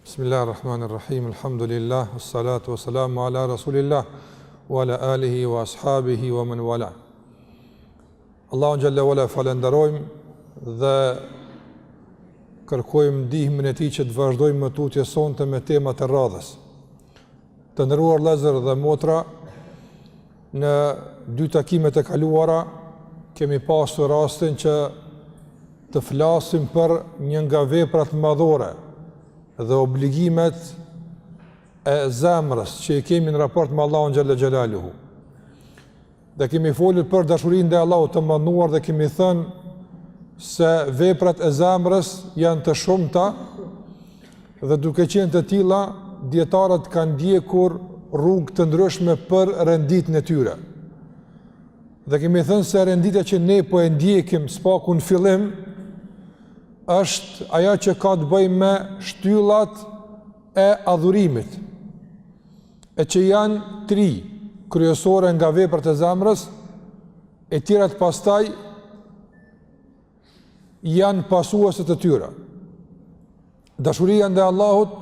Bismillahirrahmanirrahim, alhamdulillah, wassalatu wassalamu ala rasulillah, wa ala alihi wa ashabihi wa man wala. Allahun Jalla wala falenderojmë dhe kërkojmë ndihmën e Tij që të vazhdojmë më tutje sonte me temat e radhës. Të nderuar vëllezër dhe motra, në dy takimet e kaluara kemi pasur rastin që të flasim për një nga veprat madhore dhe obligimet e zemrës që i kemi në raport me Allahun Gjelle Gjelaluhu. Dhe kemi folur për dashurinë ndaj Allahut të mënduar dhe kemi thënë se veprat e zemrës janë të shumta dhe duke qenë të tilla, dietarët kanë ndjekur rrugë të ndryshme për renditjen e tyre. Dhe kemi thënë se renditja që ne po e ndjekim spaku në fillim është ajo që ka të bëjë me shtyllat e adhurimit, e që janë 3 kryesore nga veprat e zemrës, e tjerat pastaj janë pasuese të tyre. Dashuria ndaj Allahut,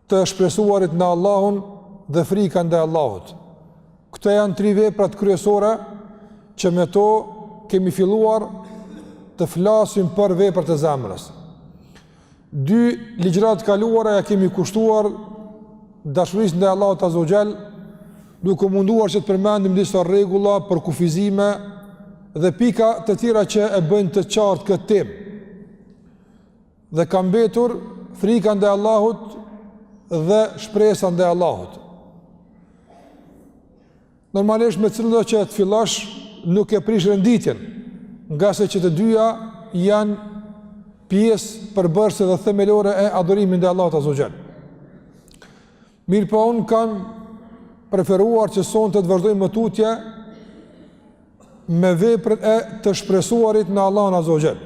të shpresuarit në Allahun dhe frika ndaj Allahut. Këto janë 3 veprat kryesore që me to kemi filluar të flasim për veprat e zemrës. 2 ligjërat kaluara ja kemi kushtuar dashurisë ndaj Allahut Azza wa Jall, duke munduar që të përmendim disa rregulla për kufizime dhe pika të tjera që e bëjnë të qartë këtë temë. Dhe ka mbetur frika ndaj Allahut dhe shpresa ndaj Allahut. Normalisht me cilën do që të fillosh nuk e prish renditjen, nga se që të dyja janë pjesë përbërëse dhe themelore e adhurimit ndaj Allahut Azza wa Jall. Mirë po unë kam preferuar që sonte të vazhdojmë më tutje me veprat e të shpresuarit në Allahun Azza wa Jall.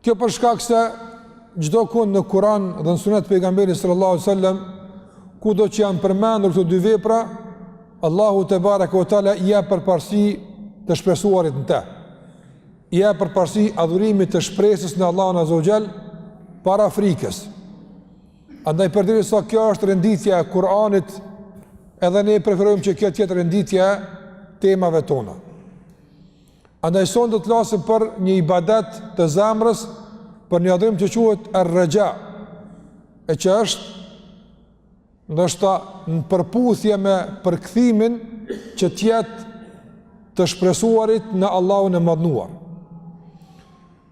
Kjo për shkak se çdo kund në Kur'an dhe në Sunet pejgamberit sallallahu alaihi wasallam, kudo që janë përmendur këto 2 vepra, Allahu te baraka o taala ia përparësi të shpresuarit në te. Ia përparësi adhurimit të shpresës në Allahun Azza wa Jall para frikës. Andaj përderisa kjo është renditja e Kur'anit, edhe ne preferojmë që kjo të jetë renditja e temave tona. Andaj son do të flasim për një ibadet të zemrës, për një adhurim që quhet ar-raja, e që është ndoshta në përputhje me përkthimin që të jetë të shpresuarit në Allahun e madhnuar.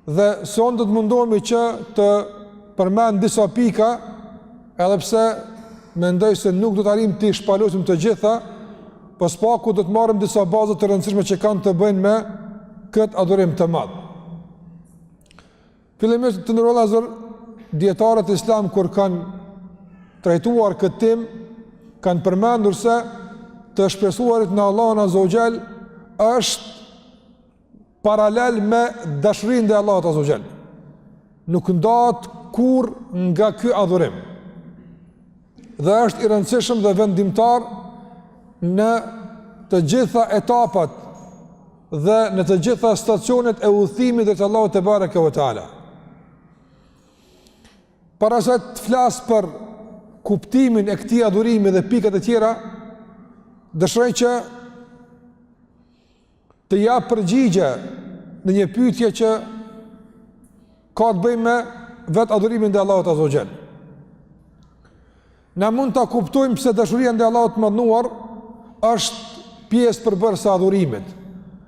Dhe son do të mundohemi që të përmend disa pika, edhe pse mendoj se nuk do të arrijmë të shpalosim të gjitha, po spaku do të marrim disa baza të rëndësishme që kanë të bëjnë me këtë adhurim të madh. Fillimisht të nderuar vëllezër, dietarët islam kur kanë trajtuar këtë temë, kanë përmendur se të shpresuarit në Allahun Azza wa Jall është paralel me dashurinë ndaj Allahut Azza wa Jall. Nuk ndahet kur nga ky adhurim. Dhe është i rëndësishëm dhe vendimtar në të gjitha etapat dhe në të gjitha stacionet e udhëtimit drejt Allahut te baraka ve teala. Para se të flas për kuptimin e këtij adhurimi dhe pikat e tjera, dëshiroj që të jap përgjigje në një pyetje që ka të bëjë me vetë adhurimin ndaj Allahut Azza wa Jall. Na mund ta kuptojmë pse dashuria ndaj Allahut të mëdhenuar është pjesë përbërëse e adhurimit.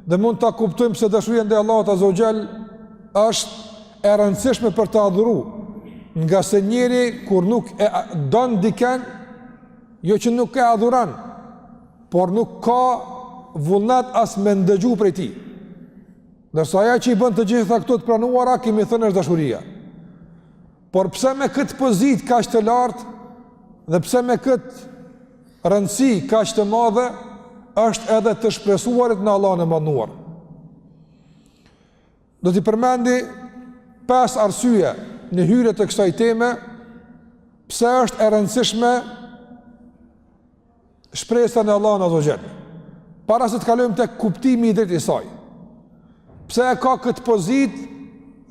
Dhe mund ta kuptojmë pse dashuria ndaj Allahut Azza wa Jall është e rëndësishme për të adhuruar. Nga se njeri kur nuk e don dikën, jo që nuk e adhuron, por nuk ka vullnet as me ndëgju prej tij. Ndërsa ajo që i bën të gjitha këto të pranuara, kemi thënë është dashuria. Por pse me këtë pozitë kaq të lartë dhe pse me këtë rëndësi kaq të madhe, është edhe të shpresuarit në Allahun e madhnuar. Do t'i përmendi 5 arsye në hyrje të kësaj teme, pse është e rëndësishme shpresa në Allahun Azza wa Jall. para se të kalojmë tek kuptimi i drejtë i saj. Pse e ka këtë pozitë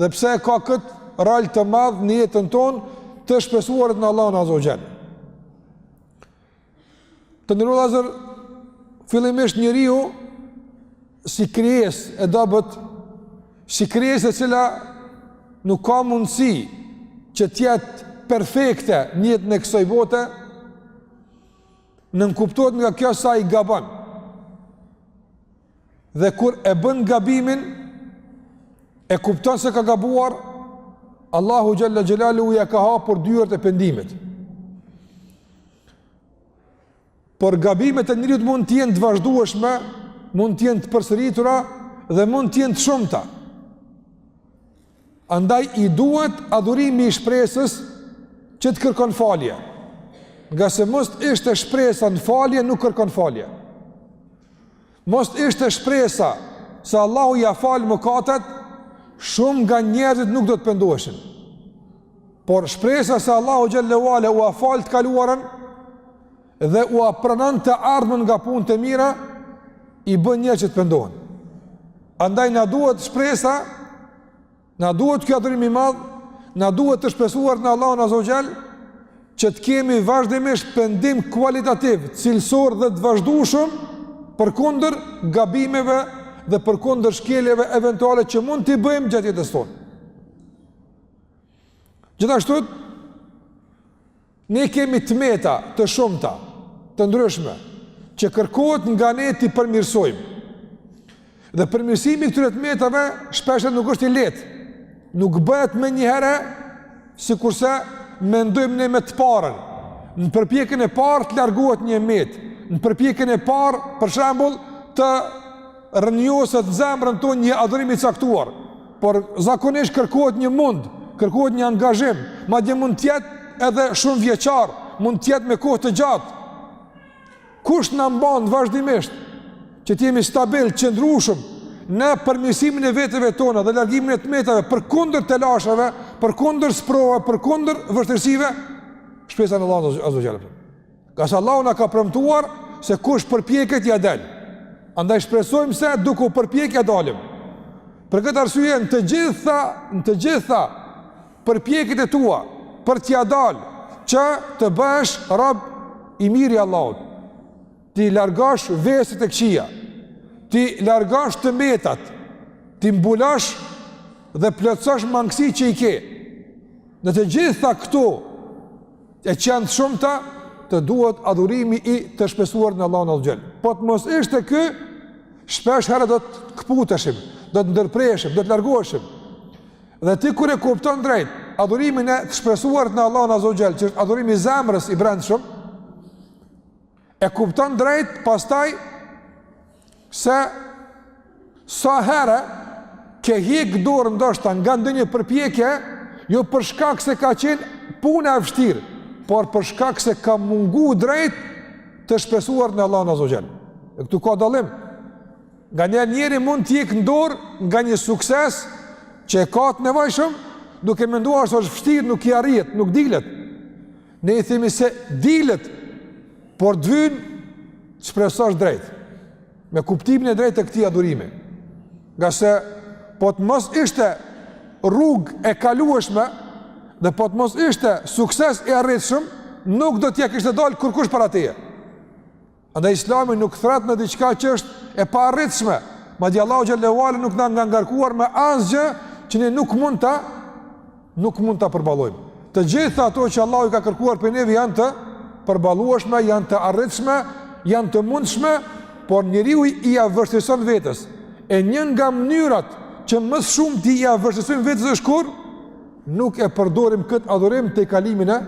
dhe pse e ka këtë rol të madh në jetën tonë të shpresuarit në Allahun Azza wa Jall. Të nderuar vëllezër, fillimisht njeriu si krijesë e dobët, si krijesë e cila nuk ka mundësi që të jetë perfekte në jetën e kësaj bote, nënkuptohet nga kjo sa i gabon. Dhe kur e bën gabimin, e kupton se ka gabuar, Allahu Gjalla Gjelalu ja ka hapur dyert e pendimit. Por gabimet e njeriut mund të jenë të vazhdueshme, mund të jenë të përsëritura dhe mund të jenë të shumta. Andaj i duhet adhurimi i shpresës që të kërkon falje. Nga se mos ishte shpresa në falje, nuk kërkon falje. Mos ishte shpresa se Allahu ja fal mëkatet, shumë nga njerëzit nuk do të pendoheshin. Por shpresa se Allahu xhallahu ala u fal të kaluarën dhe u pranon të ardhmen nga punët e mira, i bën njerëzit të pendohen. Andaj na duhet shpresa, na duhet ky adhurim i madh, na duhet të shpresuar në Allahun Azza wa Jall, që të kemi vazhdimisht pendim kualitativ, cilësor dhe të vazhdueshëm përkundër gabimeve dhe përkundër shkeljeve eventuale që mund t'i bëjmë gjatë jetës tonë. Gjithashtu, ne kemi tmeta të shumta, të ndryshme, që kërkohet nga ne t'i përmirësojmë. Dhe përmirësimi këtyre tmetave shpesh nuk është i lehtë. Nuk bëhet me një herë, sikurse mendojmë ne me të parën. Në përpjekjen e parë të largohet një emet. Në përpjekjen e parë, për shembull, të rënjoset zemrën tonë një adhurim i caktuar. Por zakonisht kërkohet një mund, kërkohet një angazhim, madje mund të jetë edhe shumë vjeçar, mund të jetë me kohë të gjatë. Kush na mban vazhdimisht që të jemi stabil, qëndrueshëm në përmirësimin e vetëve tona dhe largimin e tmetave përkundër të lashave, përkundër sprovave, përkundër vështirësive, shpresa në Allahun Azza wa Jall. Ka se Allahu na ka premtuar se kush përpjeket ja del. Andaj shpresojmë se duke u përpjekë ja dalim. Për këtë arsye në të gjitha përpjekjet e tua për t'ja dalë që të bësh rob i mirë i Allahut, ti largosh veset e këqija, ti largosh të metat, ti mbulash dhe plotësosh mangësi që i ke. Në të gjitha këto e që janë të shumta, të duhet adhurimi i të shpesuar në Allahun Azza wa Jall. Po të mos ishte ky, shpesh herë do të kputeshim, do të ndërpreheshim, do të largoheshim. Dhe ti kur e kupton drejt adhurimin e të shpresuar në Allahun Azza wa Jall, që është adhurimi i zemrës i brendshëm, e kupton drejt pastaj se sa herë ke hiq dorë ndoshta nga ndonjë përpjekje, jo për shkak se ka qenë puna e vështirë, por për shkak se ka mungu drejt të shpresuar në Allahun Azza wa Jall. E këtu ka dallim. Nga njeri mund t'jek në dorë nga një sukses që e ka të nevojshëm, duke menduar se është vështirë, nuk i arrihet, nuk dilet. Ne i themi se dilet, por dvyn shpresosh drejt, me kuptimin e drejtë të këtij adhurimi. Nga se po të mos ishte rrugë e kalueshme dhe po të mos ishte sukses e arritshëm, nuk do t'ja kishte dalë kurkush para teje. Andaj Islami nuk thret në diçka që është e pa arritshme, madje Allahu xhallahu ala nuk na ka ngarkuar me asgjë që ne nuk mund ta përballojmë. Të gjitha ato që Allahu ka kërkuar për neve janë të përballueshme, janë të arritshme, janë të mundshme, por njeriu i ia vështirëson vetes. E një nga mënyrat që më shumë ti ia vështirësojmë vetes është kur nuk e përdorim këtë adhurim te kalimin e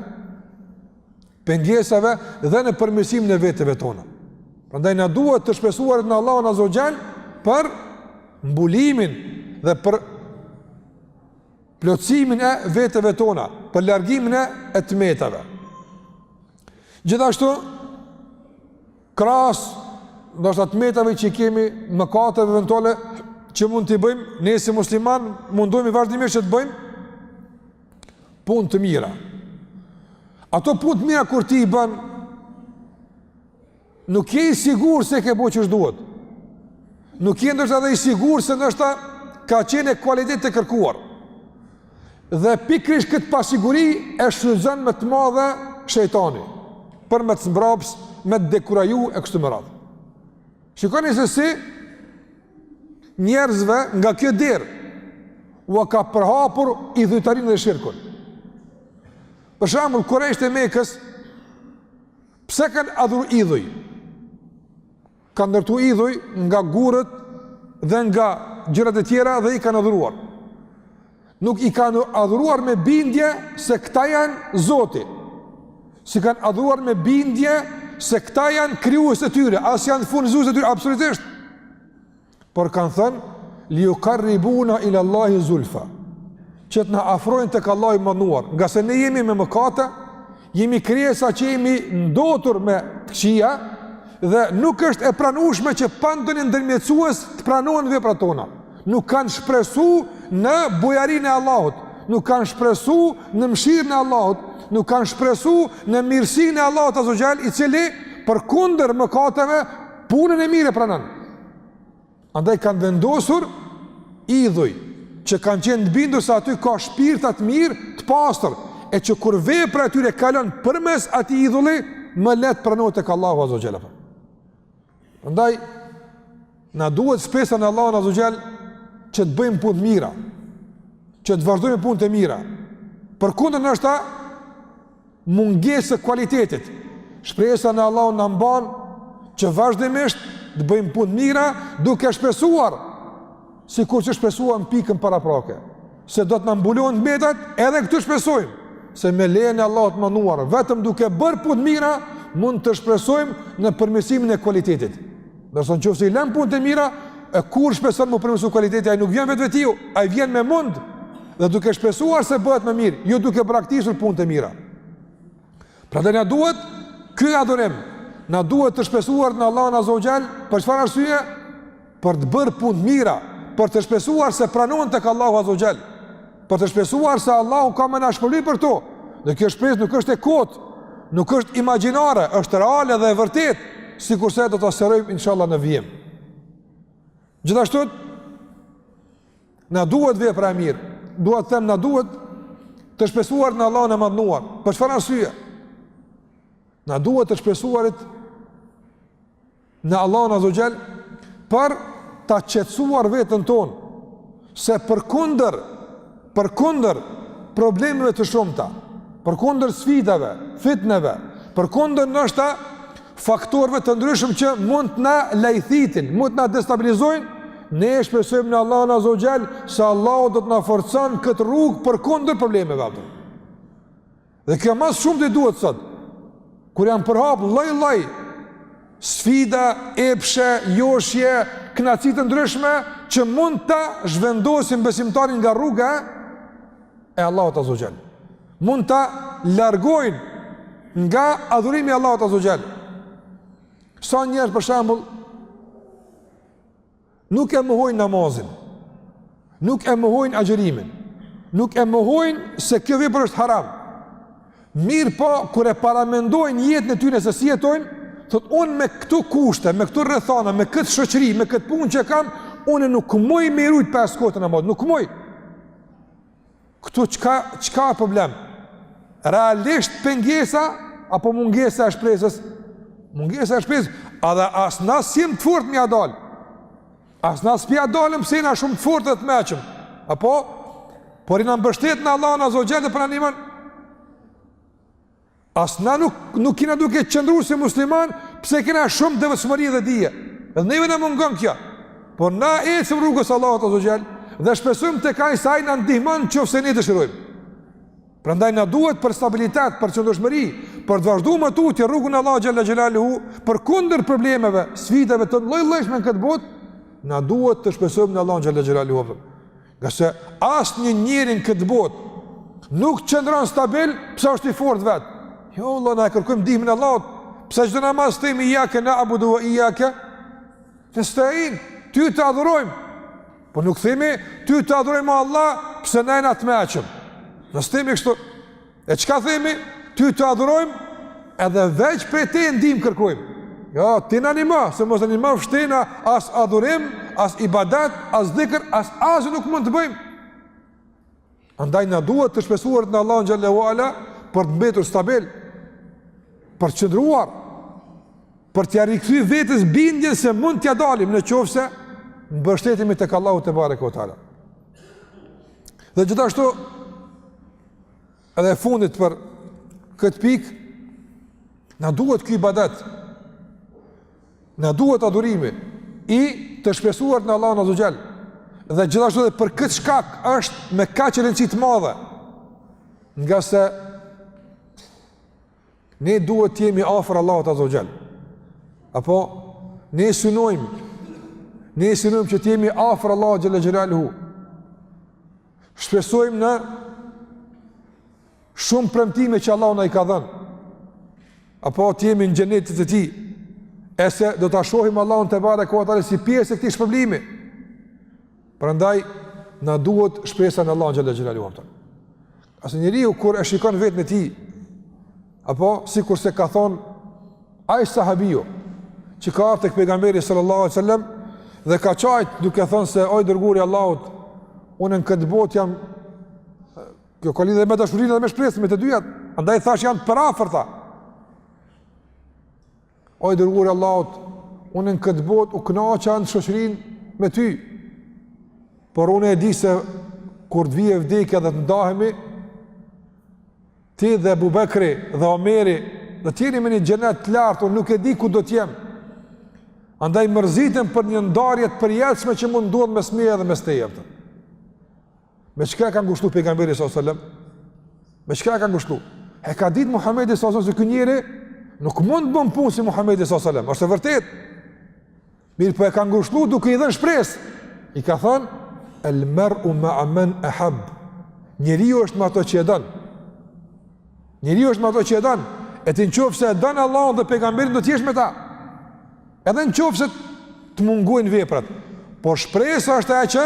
pengjesave dhe në përmirësimin e veteve tona. Prandaj na duhet të shpresuarit në Allahun Azza wa Jall për mbulimin dhe për plotësimin e veteve tona, për largimin e tmetave. Gjithashtu, krahas ndoshta tmetave që kemi, mëkateve eventuale që mund t'i bëjmë, ne si musliman mundohemi vazhdimisht që të bëjmë punë të mira. Ato punë të mira kur ti i bën, nuk je i sigurt se ke bëu ç'është duhet. nuk je ndoshta edhe i sigurt se ndoshta ka qenë kualitet të kërkuar. Dhe pikërisht këtë pasiguri e shfrytëzon më të madhe shejtani për me të mbrapsë, me të dekuraju e kështu me radhë. Shikoni se si njerëzve nga kjo derë u ka përhapur idhujtarinë dhe shirkun. Për shembull, Kurajsht e Mekës pse kanë adhuru idhuj? Kanë ndërtu idhuj nga gurët dhe nga gjërat e tjera dhe i kanë adhuruar. Nuk i kanë adhuruar me bindje se këta janë Zoti. Si kanë adhuruar me bindje se këta janë krijues të tyre, as janë furniztues të tyre, absolutisht. Por kanë thënë, liuqarribuna ila Allahi zulfa, që të na afrojnë tek Allahu i mënduar, nga se ne jemi me mëkate, jemi krijesa që jemi ndotur me të këqija dhe nuk është e pranueshme që pa ndonjë ndërmjetësues të pranohen veprat tona. Nuk kanë shpresu në bujarinë e Allahut, nuk kanë shpresu në mëshirën e Allahut, nuk kanë shpresu në mirësinë e Allahut azza xal, i cili përkundër mëkateve punën e mirë pranon. Andaj kanë vendosur idhuj që kanë qenë të bindur se aty ka shpirta të mirë, të pastër, e që kur vepra e tyre kalon përmes atij idhulli, më lehtë pranohet tek Allahu azza xal. Andaj na duhet shpresën në Allahun azza xal që të bëjmë punë të mira, që të vazhdojmë punë të mira. Përkundër ndoshta mungesë kualitetit, shpresa në Allahun na mban që vazhdimisht të bëjmë punë të mira, duke shpresuar, sikur që shpresuam pikën paraprake, se do të na mbulojnë metat, edhe këtu shpresojmë, se me lejen e Allahut të mënduar, vetëm duke bërë punë të mira, mund të shpresojmë në përmirësimin e kualitetit. Ndërsa nëse i lëm punë të mira, e kur shpeson më përmirësu kualiteti, ai nuk vjen vetvetiu, ai vjen me mund dhe duke shpresuar se bëhet më mirë, jo duke praktikisur punë të mira. Prandaj na duhet ky adhurim, na duhet të shpresuar në Allahun azza wa xal, për çfarë arsye? Për të bërë punë të mira, për të shpresuar se pranohen tek Allahu azza wa xal, për të shpresuar se Allahu ka më na shpërbly për to. Dhe kjo shpresë nuk është e kot, nuk është imagjinare, është reale dhe e vërtetë, sikurse do ta sqarojmë inshallah në vijim. Gjithashtu, na duhet vepra e mirë, duhet të them na duhet të shpresuar në Allahun e madhnuar. Për çfarë arsye? Na duhet të shpresuarit në Allahun azza wa xal për ta qetësuar veten tonë, se përkundër problemeve të shumta, përkundër sfidave, fitneve, përkundër ndoshta faktorëve të ndryshëm që mund të na lajthitin, mund të na destabilizojnë, ne shpresojmë në Allahun azza wa xal se Allahu do të na forcon këtë rrugë përkundër problemeve ato. Dhe kjo më shumë të duhet sot, kur janë përhap lloj-lloj sfida, epshe, joshje, kënaqësi të ndryshme që mund ta zhvendosin besimtarin nga rruga e Allahut azza wa xal. Mund ta largojnë nga adhurimi i Allahut azza wa xal. Sa njerëz për shembull nuk e mohojnë namazin, nuk e mohojnë agjërimin, nuk e mohojnë se kjo vepër është haram. Mirë po, kur e paramendojnë jetën e tyre se si jetojnë, thot unë me këtu kushte, me këtu rrethana, me këtë shoqëri, me këtë punë që kam, unë nuk muj me rujt 5 kohë të namazit, nuk muj. Këtu çka problem? Realisht pengesa apo mungesa e shpresës? Mungesa e shpresës, edhe as na sim të fort më dal. As na spia dalëm pse na shumë të fortë të meqëm. Apo por i na mbështet në Allahun azza wa xal dhe pranimin. As na nuk kena duke qëndruar si musliman, pse kena shumë devotshmëri dhe dije. Dhe neve na mungon kjo. Por na ecëm rrugës Allahut azza wa xal dhe shpresojmë tek ai sa ai na ndihmon nëse ne dëshirojmë. Prandaj na duhet për stabilitet, për qëndrueshmëri, për të vazhduar më tutje rrugën e Allahut xhalla xhelaluhu, përkundër problemeve, sfidave të lloj-llojshme në këtë botë, na duhet të shpresojmë në Allahun xhalla xhelaluhu. Gjasë asnjë njeri në këtë botë nuk qëndron stabil pse është i fortë vet. Jo, Allah, na kërkojmë ndihmën e Allahut. Pse çdo namaz themi iyyaka na'budu wa iyyaka nasta'in, ty të adhurojmë. Po nuk themi ty të adhurojmë Allah pse ne na të mëçëm. Nësë themi kështu, e qka themi? Ty të adhurojmë, edhe veç për te ndim kërkojmë. Ja, ti në anima, se mos anima fështina as adhurim, as ibadat, as dhikr, as nuk mund të bëjmë. Andaj na duhet të shpresuar në Allahun xhallahu ala për të mbetur stabil, për të qëndruar, për t'ja rikthyer vetes bindjen se mund t'ja dalim në qofse mbështetemi tek Allahu te bareke ve taala. Dhe gjithashtu edhe e fundit për këtë pikë, na duhet ky ibadet, na duhet adhurimi i të shpresuar në Allahun azza xal. Dhe gjithashtu edhe për këtë shkak është me kaq rëndësi të madhe, nga se ne duhet të jemi afër Allahut azza xal. Apo ne synojmë që të jemi afër Allahut xhalla xhelaluhu. Shpresojmë në shumë premtime që Allahu na i ka dhënë. Apo të jemi në xhenetin e tij, e se do ta shohim Allahun te bareke ve teala si pjesë e këtij shpërblimi. Prandaj na duhet shpresa në Allahun xhalla xhelaluhu. Asë njeriu kur e shikon vetën e tij, apo sikur se ka thonë ai sahabiu që ka ardhur tek pejgamberi sallallahu alaihi wasallam dhe ka qajt duke thënë se oj dërguari i Allahut, unë në këtë botë jam, kjo ka lidhje me dashurinë dhe me shpresën, me të dyjat, andaj thash janë të parafërta. Oj dërguari i Allahut, unë në këtë botë u kënaqa në shoqërinë me ty, por unë e di se kur të vijë vdekja dhe të ndahemi, ti dhe Abu Bekri dhe Omeri do të jeni në një xhenet të lartë, unë nuk e di ku do të jem. Andaj mërzitem për një ndarje të përjetshme që mund ndodh mes meje dhe mes teje. Me çka ka ngushtu pejgamberi sallallahu alajhi wasallam? Me çka ka ngushtu? E ka ditë Muhamedi sallallahu alajhi wasallam se ky njeri nuk mund të bën punë si Muhamedi sallallahu alajhi wasallam. Është vërtet. Mirë, po e ka ngushtu duke i dhënë shpresë. I ka thënë el mar'u ma'a man ahab. Njeriu është me ato që e don. Njeriu është me ato që e don. E ti nëse e don Allahun dhe pejgamberin do të jesh me ta. Edhe nëse të mungojnë veprat, por shpresa është ajo që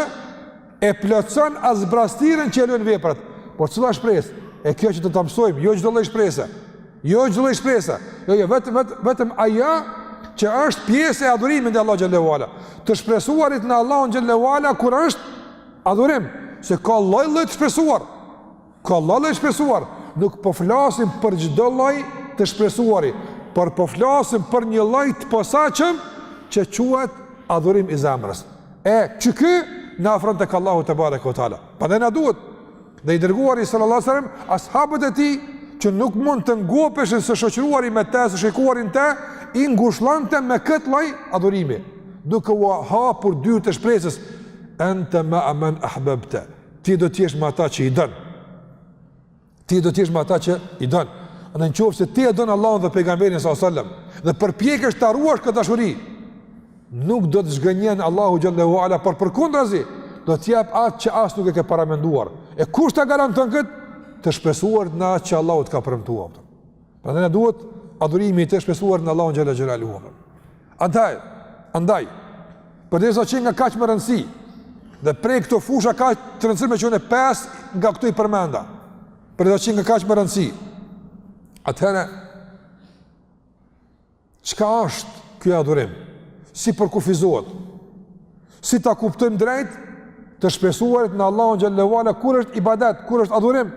e plotson azbrastirën që lën veprat. Por cila shpresë? E kjo që do ta mësojmë, jo çdo lloj shprese. Jo çdo lloj shprese. Jo, vetëm ajo që është pjesë e adhurimit te Allahu xhallahu ala. Të shpresuarit në Allahun xhallahu ala kur është adhurim, se ka lloj të shpresuar. Ka lloj të shpresuar. Nuk po flasim për çdo lloj të shpresuari, por po flasim për një lloj të posaçëm që quhet adhurim i zemrës. Që ky na afron tek Allahu te bareke ve taala. Prandaj na duhet dhe i dërguari sallallahu alajhi wasallam, ashabët e tij që nuk mund të ngopeshin së shoqëruari me të, së shikuarin të, i ngushllante me këtë lloj adhurimi, duke u hapur dyert e shpresës, anta ma'a man ahbabta. Ti do të jesh me ata që i don. Ti do të jesh me ata që i don. Në qoftë se ti e don Allahun dhe pejgamberin sallallahu alajhi wasallam dhe përpjekesh ta ruash këtë dashuri, nuk do të zgënjen Allahu xhallahu ala, por përkundrazi do të jap atë që as nuk e ke paramenduar. E kush ta garanton këtë? Të shpresuar në atë që Allahu të ka premtuar. Prandaj na duhet adhurimi të shpresuar në Allahun xhallahu xhelaluhu. Andaj, përderisa që nga kaq më rëndësi dhe prej këto fusha kaq të rëndësishme që ne 5 nga këto i përmenda, përderisa që nga kaq më rëndësi, atëherë, çka është ky adhurim? Si përkufizohet? Si ta kuptojmë drejt të shpresuarit në Allahun xhallahu ala, kur është ibadet, kur është adhurim,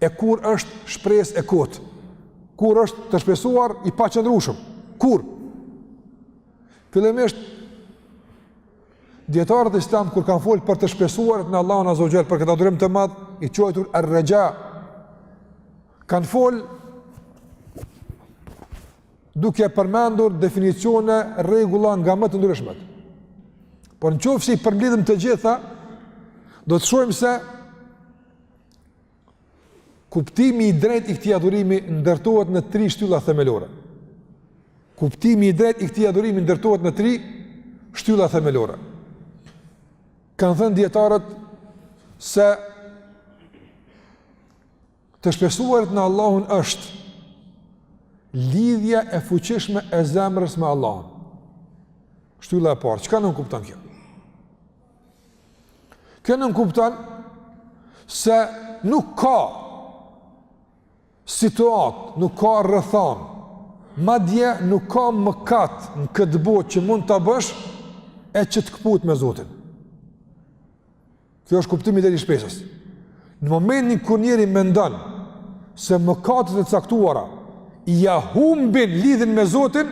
e kur është shpresë e kotë, kur është të shpresuar i paqëndrueshëm, kur? Fillimisht, dietarët islam kur kanë folur për të shpresuarit në Allahun azza wa jall, për këtë adhurim të madh i quajtur ar-raja, kanë folur duke përmendur definicione, rregulla nga më të ndryshmet. Por nëse i përmbledhim të gjitha, do të shohim se kuptimi i drejtë i këtij adhurimi ndërtohet në 3 shtylla themelore. Kuptimi i drejtë i këtij adhurimi ndërtohet në 3 shtylla themelore. Kanë thënë dietarët se të shpresuarit në Allahun është lidhja e fuqishme e zemrës me Allahun. Shtylla e parë, çka nuk kupton kjo? Kjo nuk kupton se nuk ka situatë, nuk ka rrethon, madje nuk ka mëkat në këtë botë që mund ta bësh e që të këput me Zotin. Kjo është kuptimi deri shpesës. Në momentin kur njeri mendon se mëkatet e caktuara ja humbin lidhjen me Zotin,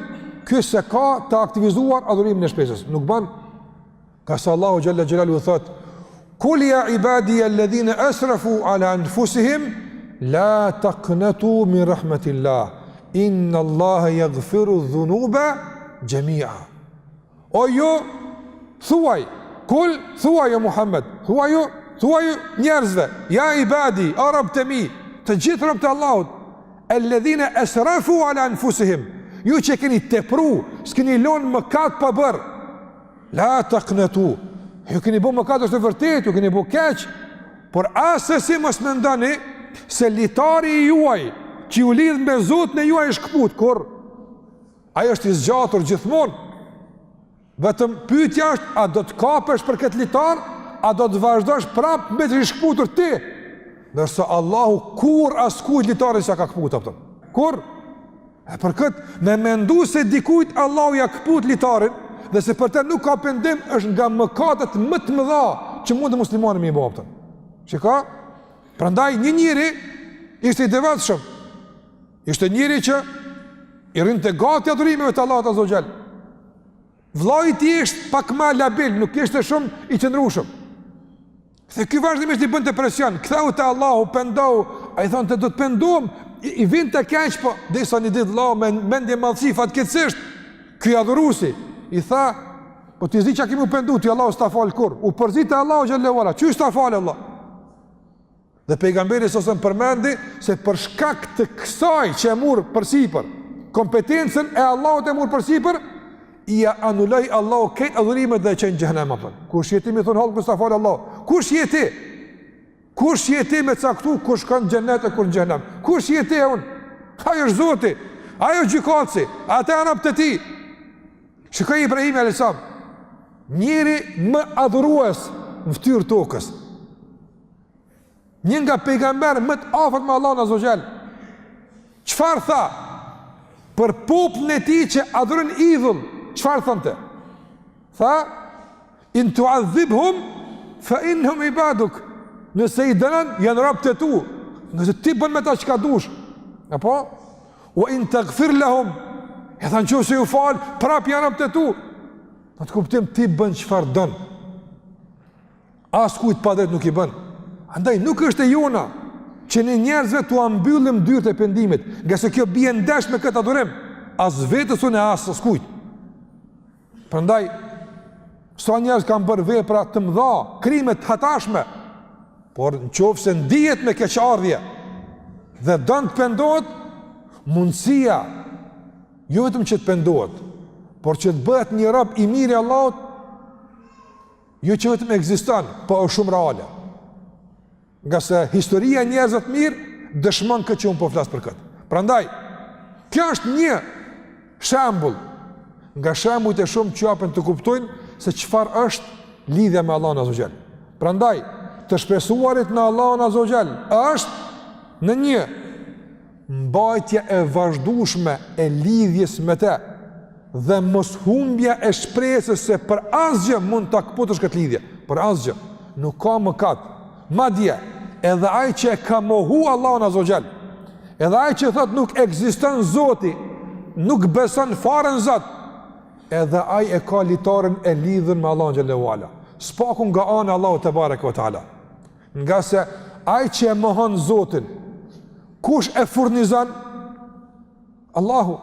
ky se ka të aktivizuar adhurimin e shpesës. Nuk ban, ka sa Allahu xhalla xhelalu thot: "Kul ya ibadi alladhina asrafu ala anfusihim la taqnatu min rahmatillah. Inna Allaha yaghfiru dhunuba jami'a." O ju, thuaj, kul, thuaj o Muhammed, thuaj njerëzve, ja ibadi, arab të mi, të gjithë rëbë të Allahut, alladhina asrafu ala anfusihim, ju që keni tepru, s'keni lonë mëkat pa bërë, la taqnatu, ju keni bu mëkat është të vërtet, ju keni bu keq, por asësi mos mendoni se litari juaj, që ju lidh me Zotin e juaj është këput, kur ajo është i zgjatur gjithmonë. Vetëm pyetja është, a do të kapesh për këtë litar, a do të vazhdosh prapë me të shkputur ti? Ndërsa Allahu kur askujt litarin s'ka këput atë. Kur? E për këtë me mendu se dikujt Allahu ja këput litarin dhe se për të nuk ka pendim është nga mëkatet më të mëdha që mund të muslimani me i bëu atë. Shika? Prandaj një njeri ishte i devotshëm. Ishte njëri që i rinte gati adhurimeve të Allahut Azza wa Jall. Vllai i tij ishte pak më labil, nuk ishte shumë i qëndrueshëm. Se ky vazhdimisht i bënte presion, ktheu te Allahu, pendohu, ai thonte do të pendohem, i vinte keq, po derisa një ditë Allahu me mendje madhësi fatkeqësisht, ky adhuruesi i tha, po ti zi çka kemi u pendu ti, Allahu s'ta fal kur. U përzite Allahu xhallahu ala, çu s'ta fal Allah. Dhe pejgamberi sosën përmendi se për shkak të kësaj që e murë përsipër, kompetencën e Allahut e murë përsipër, i anuloj Allahu këtë adhurimet dhe e qenë gjëhnem apën. Kush jeti me thonë halë kësta falë Allah? Kush jeti? Kush jeti me caktu kush kanë gjennet e kur në gjëhnem? Kush jeti e unë? Ajo është Zoti, ajo gjykatësi, ata janë apë të ti. Shikoj Ibrahimi a.s. Njeri më adhurues në ftyrë tokës. Një nga pejgamber më të afërt me Allahun Azza wa Jall. Çfarë tha? Për popullin e tij që adhuron idhull, çfarë thonte? Tha: "In tu'adhibhum fa innahum ibaduk." Nëse i dënon, janë robët e tu. Nëse ti bën me ta çka dush. Apo? "Wa in taghfir lahum", e thanë që se ju fal, prap janë robët e tu. Në të kuptim ti bën çfarë don. As kujt pa drejt nuk i bën. Andaj nuk është e jona që në njerëzve t'u ambyllim dyrët e pendimit, nga se kjo bie ndesh me këtë adhurim, as vetës unë as kujt. Prandaj, sa njerëz kanë bërë vepra të mëdha, krime të hatashme, por në qoftë se ndihet me keqardhje dhe don të pendohet, mundësia jo vetëm që të pendohet, por që të bëhet një rob i mirë i Allahut, jo që vetëm ekziston, po është shumë reale. Nga se historia e njerëzve të mirë dëshmon këtë që unë po flas për këtë. Prandaj, kjo është një shembull nga shembujt e shumë që japën të kuptojnë se çfarë është lidhja me Allahun Azza wa Jall. Prandaj, të shpresuarit në Allahun Azza wa Jall është në një mbajtje e vazhdueshme e lidhjes me të dhe mos humbja e shpresës se për asgjë mund ta kaputësh këtë lidhje. Për asgjë nuk ka mëkat. Madje, edhe ai që e ka mohu Allahun Azza wa Jall, edhe ai që thot nuk ekziston Zoti, nuk beson fare në Zot, edhe ai e ka litarin e lidhur me Allahun xhallahu ala. Spaku nga ana Allahu te bareke ve taala. Nga se ai që e mohon Zotin, kush e furnizon? Allahu.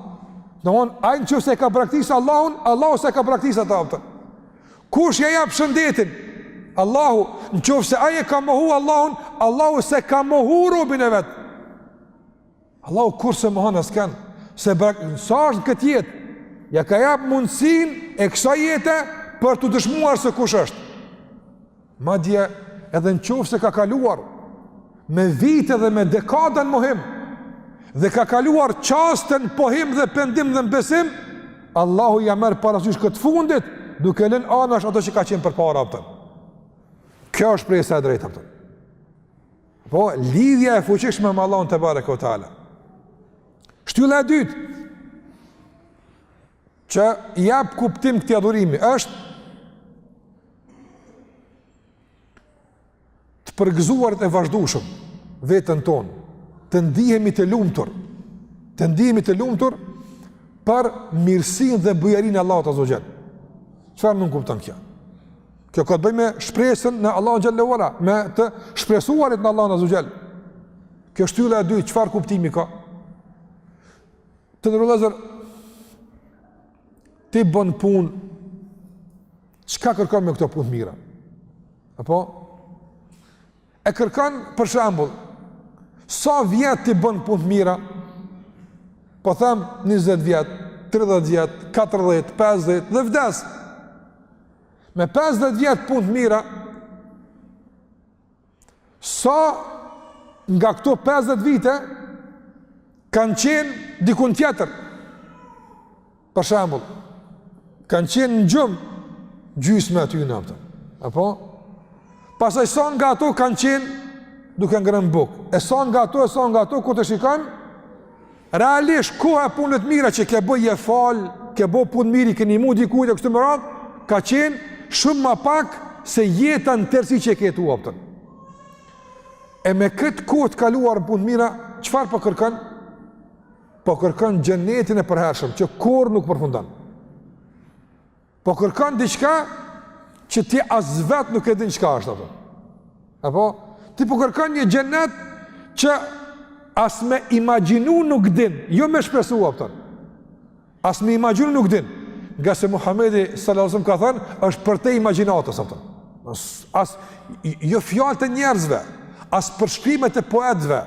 Domthon ai nëse e ka praktikisë Allahun, Allahu s'e ka praktikisë atë. Kush ja jap shëndetin? Allahu, në qofë se aje ka mohu Allahun, Allahu se ka mohu robin e vetë. Allahu kur se mohon asken, se sa është këtë jetë, ja ka japë mundësin e kësa jetë për të dëshmuar se kush është. Madje edhe në qofë se ka kaluar me vite dhe me dekada në mohim, dhe ka kaluar qastën pohim dhe pendim dhe në besim, Allahu ja merë parasysh këtë fundit, duke lën anash ato që ka qenë për para apëtën. Kjo është presa e drejtë apëtën. Po, lidhja e fuqishme me Allahun te bareke ve taala. Shtylla e dytë që jap kuptim këtij adhurimi është përgëzuarit e vazhdueshëm vetën tonë, të ndihemi të lumtur për mirësinë dhe bujarinë e Allahut azza wa jall. Çfarë nuk kupton kjo? Kjo ka të bëjë me shpresën në Allahun xhallahu ala, me të shpresuarit në Allahun azza wa jall. Kjo shtylla e dytë, çfarë kuptimi ka? Të ndërlozër, ti bën punë, çka kërkon me këto punë të mira? Apo? E kërkon, për shembull, sa vjet ti bën punë të mira? Po them 20 vjet, 30 vjet, 40, 50 dhe vdes. Me 50 vjet punë të mira, sa nga këto 50 vite kanë qenë dikun tjetër? Për shembull, kanë qenë në gjysmë aty në aftë. Apo? Pastaj sa nga ato kanë qenë duke ngrënë bukë. E sa nga ato ku të shikon, realisht koha e punët mira që ke bëj e fal, ke bëj punë mirë, ke ndihmu dikujt e kështu me radhë, ka qenë shumë më pak se jeta në tërësi që e ke jetuar. E me këtë kohë të kaluar punë mira, çfarë po kërkon? Po kërkon xhenetin e përhershëm, që kurrë nuk përfundon. Po kërkon diçka që ti as vet nuk e din çka është ato. Apo ti po kërkon një xhenet që as me imagjinu nuk din, jo me shpresu ato. As me imagjinu nuk din. Nga se Muhamedi sallallahu alaihi wasallam ka thënë, është për te imagjinatës ato. As jo fjalët e njerëzve, as përshkrimet e poetëve,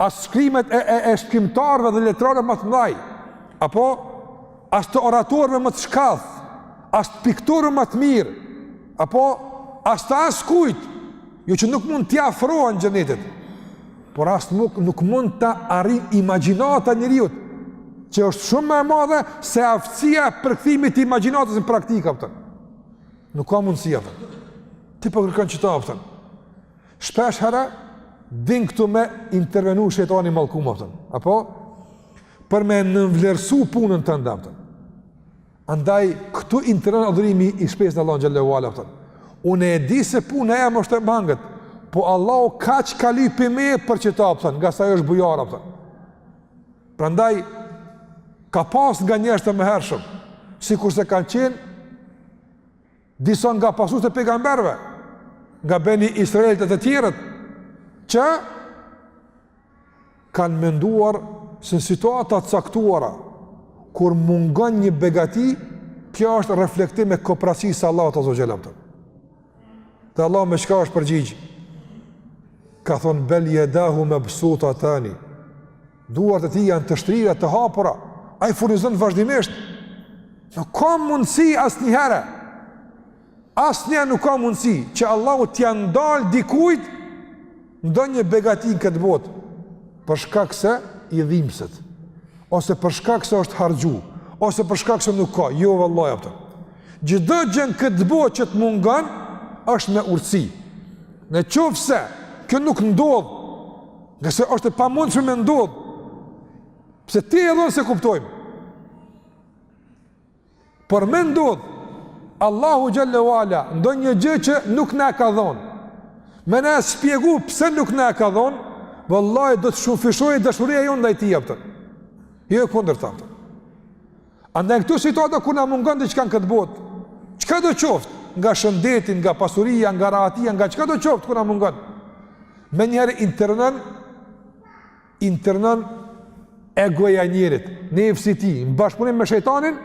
as shkrimet e shkrimtarëve dhe letrarëve më të mëdhej, apo as të oratorëve më të shkallë, as të pikturëve më të mirë, apo as të askujt, jo që nuk mund t'ia afrohen xhenetit, por as nuk mund ta arrijë imagjinata e njeriut, që është shumë më e madhe se aftësia e përkthimit të imagjinatës në praktikë atë. Nuk ka mundësi atë. Ti po kërkon çto atë. Shpesh herë din këtu me intervenu shejtani mallkum atë. Apo për me nënvlerësu punën tënde atë. Andaj këtu intervon adhurimi i shpesë në Allahun xhallahu ala atë. Unë e di se puna e jam është e mangët, po Allahu kaq ka lypi me për çto atë, nga sa ajo është bujar atë. Prandaj ka pas nga njerëz të mëhershëm, sikur se kanë qenë disa nga pasues të pejgamberëve, nga beni Israelit e të tjerët, që kanë menduar se në situata të caktuara, kur mungon një begati, kjo është reflektim e koprasisë Allahut azza wa jalla. Dhe Allah me çka është përgjigj? Ka thonë bel yadahu mabsutatani. Duart e tij janë të shtrira, të hapura. Ai furnizon vazhdimisht. Nuk ka mundësi asnjëherë. Asnjëherë nuk ka mundësi që Allahu t'ia ndal dikujt ndonjë begati në këtë botë për shkak se i dhimbset, ose për shkak se është harxhu, ose për shkak se nuk ka. Jo vallahi aftë. Çdo gjë në këtë botë që të mungon është me urtësi. Në qoftë se kjo nuk ndodh, nëse është e pamundshme me ndodh, pse ti e dhon se kuptojmë. Por me ndodh, Allahu xhallahu ala ndonjë gjë që nuk na ka dhënë. Me na shpjegu pse nuk na ka dhënë, vallahi do të shumëfishojë dashuria jonë ndaj tij aftë. Jo kundërta. Andaj këtu situata ku na mungon diçka në këtë botë, çka do qoftë, nga shëndeti, nga pasuria, nga rahatia, nga çka do qoftë ku na mungon. Me njerë internën egoja njerit, nefsi ti, në bashkëpunim me shejtanin,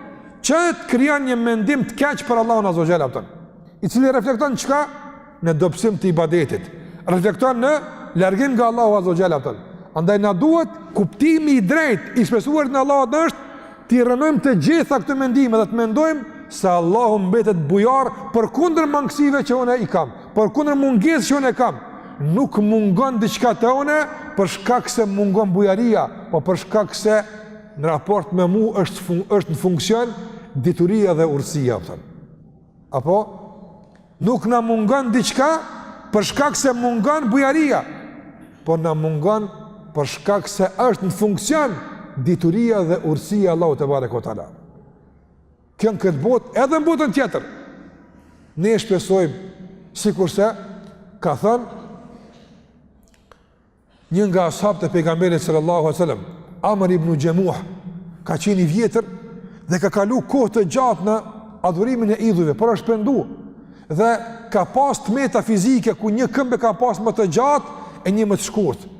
që të krijan një mendim të keq për Allahun azza wa jalla, i cili reflekton çka? Në dobësim të ibadetit, reflekton në largim nga Allahu azza wa jalla. Andaj na duhet kuptimi i drejtë i shpresuar në Allahut është të rënojmë të gjitha këto mendime dhe të mendojmë se Allahu mbetet bujar përkundër mangësive që unë i kam, përkundër mungesës që unë e kam. Nuk mungon diçka të une për shkak se mungon bujaria, po për shkak se në raport me mu është në funksion dituria dhe urësia. Apo? Nuk na mungon diçka për shkak se mungon bujaria, po na mungon për shkak se është në funksion dituria dhe urësia Allahu te bareke ve teala. Kjo në këtë botë, edhe në botën tjetër, ne shpresojmë, sikurse ka thënë Një nga ashabët e pejgamberit sallallahu alaihi wasallam, Amr ibn Jamuh, ka qenë i vjetër dhe ka kalu kohë të gjatë në adhurimin e idhujve, por është pendu dhe ka pas tmeta fizike ku një këmbë ka pas më të gjatë e një më të shkurtë.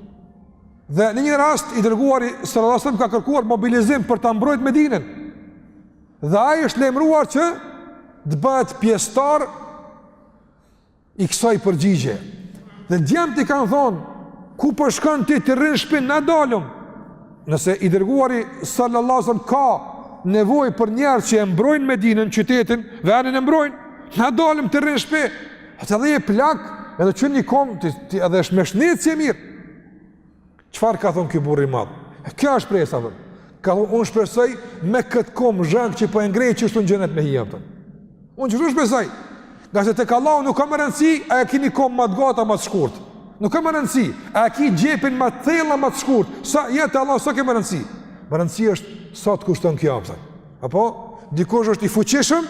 Dhe në një rast i dërguari sallallahu alaihi wasallam ka kërkuar mobilizim për ta mbrojtur Medinën. Dhe ai është lajmëruar që të bëhet pjesëtar i kësaj përgjigje. Dhe djemtë i kanë thonë, ku po shkon ti të rrinë shpinë, na dalëm. Nëse i dërguari sallallahu alaihi wasallam ka nevojë për njerëz që e mbrojnë Medinën, qytetin, vendin e mbrojnë, na dalëm të rrinë shpinë. Atë dhe e plak, edhe që një kom, ti edhe është me shnetë që e mirë. Çfarë ka thonë ky burr i madh? Kjo është presa, thënë. Ka thonë, unë shpresoj me këtë kom zhënk që po e ngrej që shtu në xhenet me hija, thënë. Unë që shpresoj. Nga se tek Allahu nuk ka më rëndësi, a e keni kom më të gata, më të shkurt. Nuk ka më rëndësi, a e ki gjepin më të thella, më të shkurt. Sa jetë Allah, sa ke më rëndësi? Më rëndësi është sa të kushton kjo, thënë. Apo dikush është i fuqishëm,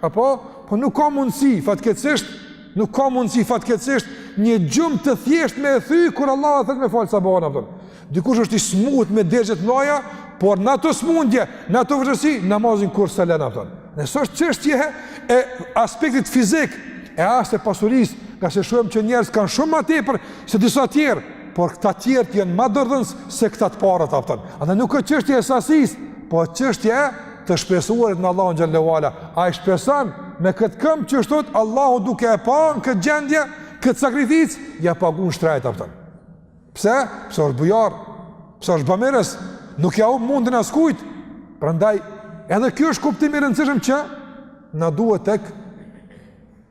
apo po nuk ka mundësi fatkeqësisht, nuk ka mundësi fatkeqësisht një gjumë të thjesht me e thy kur Allah thot me fal sabahun apo. Dikush është i smut me dergjet mëdha, por në ato smundje, në ato vështirësi, namazin kur salen apo. Nëse është çështje e aspektit fizik, e as të pasurisë, nga se shohim që njerëz kanë shumë më tepër se disa të tjerë, por këta të tjerë janë më dërdhënës se këta të parët apo. Andaj nuk është çështje e sasisë, po çështje të shpresuarit në Allahun xhallahu ala. Ai shpreson me këtë këmbë që thot Allahu duke e pa në këtë gjendje, këtë sakrificë, ja pagun shtrejt apo. Pse? Pse është bujar, pse është bamirës, nuk ja u mundin askujt. Prandaj edhe ky është kuptimi i rëndësishëm që na duhet tek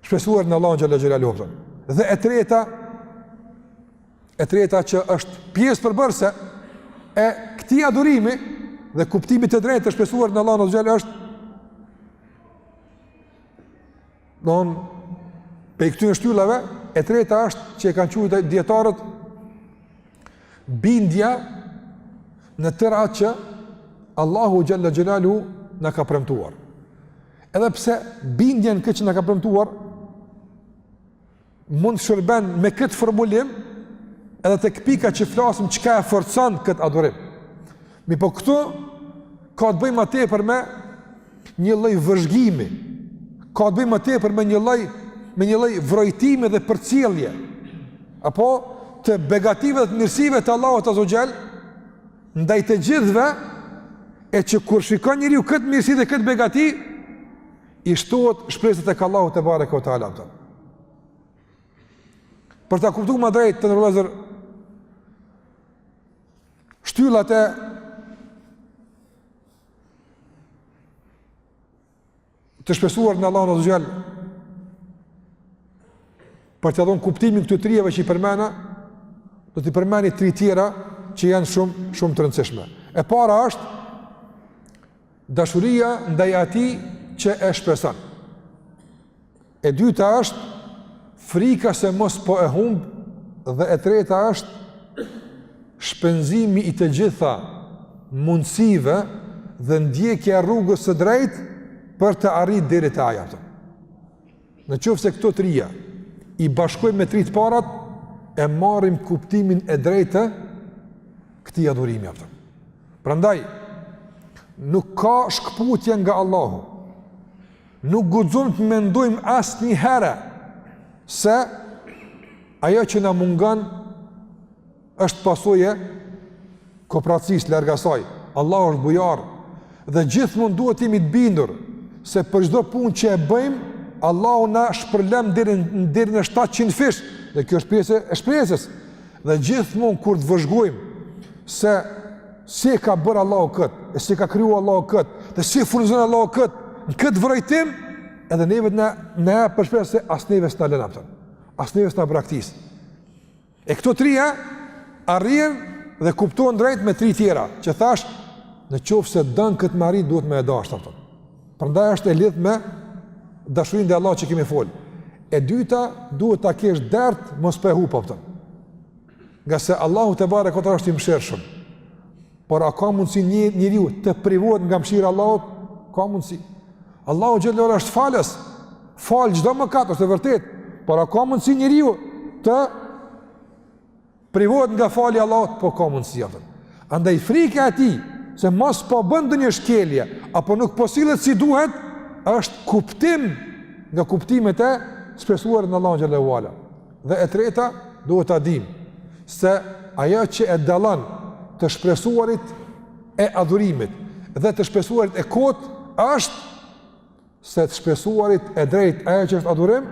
shpresuar në Allahun xhallahu ala. Dhe e treta që është pjesë përbërëse e këtij adhurimi dhe kuptimit të drejtë të shpresuar në Allahun xhallahu ala është pe këtyre shtyllave, e treta është që e kanë quajtur dietarët bindja në tëra që Allahu xhalla xhelalu na ka premtuar. Edhe pse bindja në këtë që na ka premtuar mund shërben me këtë formulim edhe tek pika që flasim çka e forcon këtë adhurim. Mi po këtu ka të bëjmë atë për me një lloj vëzhgimi, ka të bëjmë atë për me një lloj vrojtimi dhe përcjellje, apo të begative dhe të mirësive të Allahut azza xal ndaj të gjithëve, e që kur shikon njeriu këtë mirësi dhe këtë begati, i shtohet shpresat tek Allahu te bareka o taala. Për ta kuptuar më drejt të ndërlozur shtyllat e të shpresuar në Allahun azza xal, për të dhënë kuptimin këtyre trijave që i përmena, do t'i përmeni tri tjera që janë shumë të rëndësishme. E para është dashuria ndaj atij që e shpreson. E dyta është frika se mos po e humb, dhe e treta është shpenzimi i të gjitha mundësive dhe ndjekja rrugës së drejtë për të arritur deri te ajo. Në qoftë se këto trija i bashkojmë me tri të parat, e marrim kuptimin e drejtë këtij adhurimi apo. Prandaj nuk ka shkputje nga Allahu. Nuk guxon të mendojmë asnjëherë se ajo që na mungon është pasojë kooperacisë larg asaj. Allahu është bujar dhe gjithmonë duhet të jemi të bindur se për çdo punë që e bëjmë, Allahu na shpërlem deri në 700 fish, dhe kjo është pjesë e shpresës. Dhe gjithmonë kur të vëzhgojmë se si ka bërë Allahu këtë, e si ka krijuar Allahu këtë, dhe si funksionon Allahu këtë, në këtë vërejtim, edhe neve na për shpresë se as neve s'na lën aftë. As neve s'na braktis. E këto trija arrin dhe kuptohen drejt me tri tjera, që thash, në qoftë se dën këtë me arrit, duhet me e dashur aftë. Prandaj është e lidhur me dashurinë e Allahut që kemi fol. E dyta, duhet ta kesh dert, mos pe hup aftë. Nga se Allahu te bareka ta është i mëshirshëm. Por a ka mundësi njeriu të privohet nga mëshira e Allahut? Ka mundësi. Allahu xhallahu është falës. Fal çdo mëkat, është e vërtet. Por a ka mundësi njeriu të privohet nga falja Allahut, po ka mundësi atë. Andaj frika e tij se mos po bën ndonjë shkelje apo nuk po sillet si duhet, është kuptim nga kuptimet e shpresuar në Allahun xhallahu ala. Dhe e treta, duhet ta dim se ajo që e dallon të shpresuarit e adhurimit dhe të shpresuarit e kot është se të shpresuarit e drejt ajo që është adhurim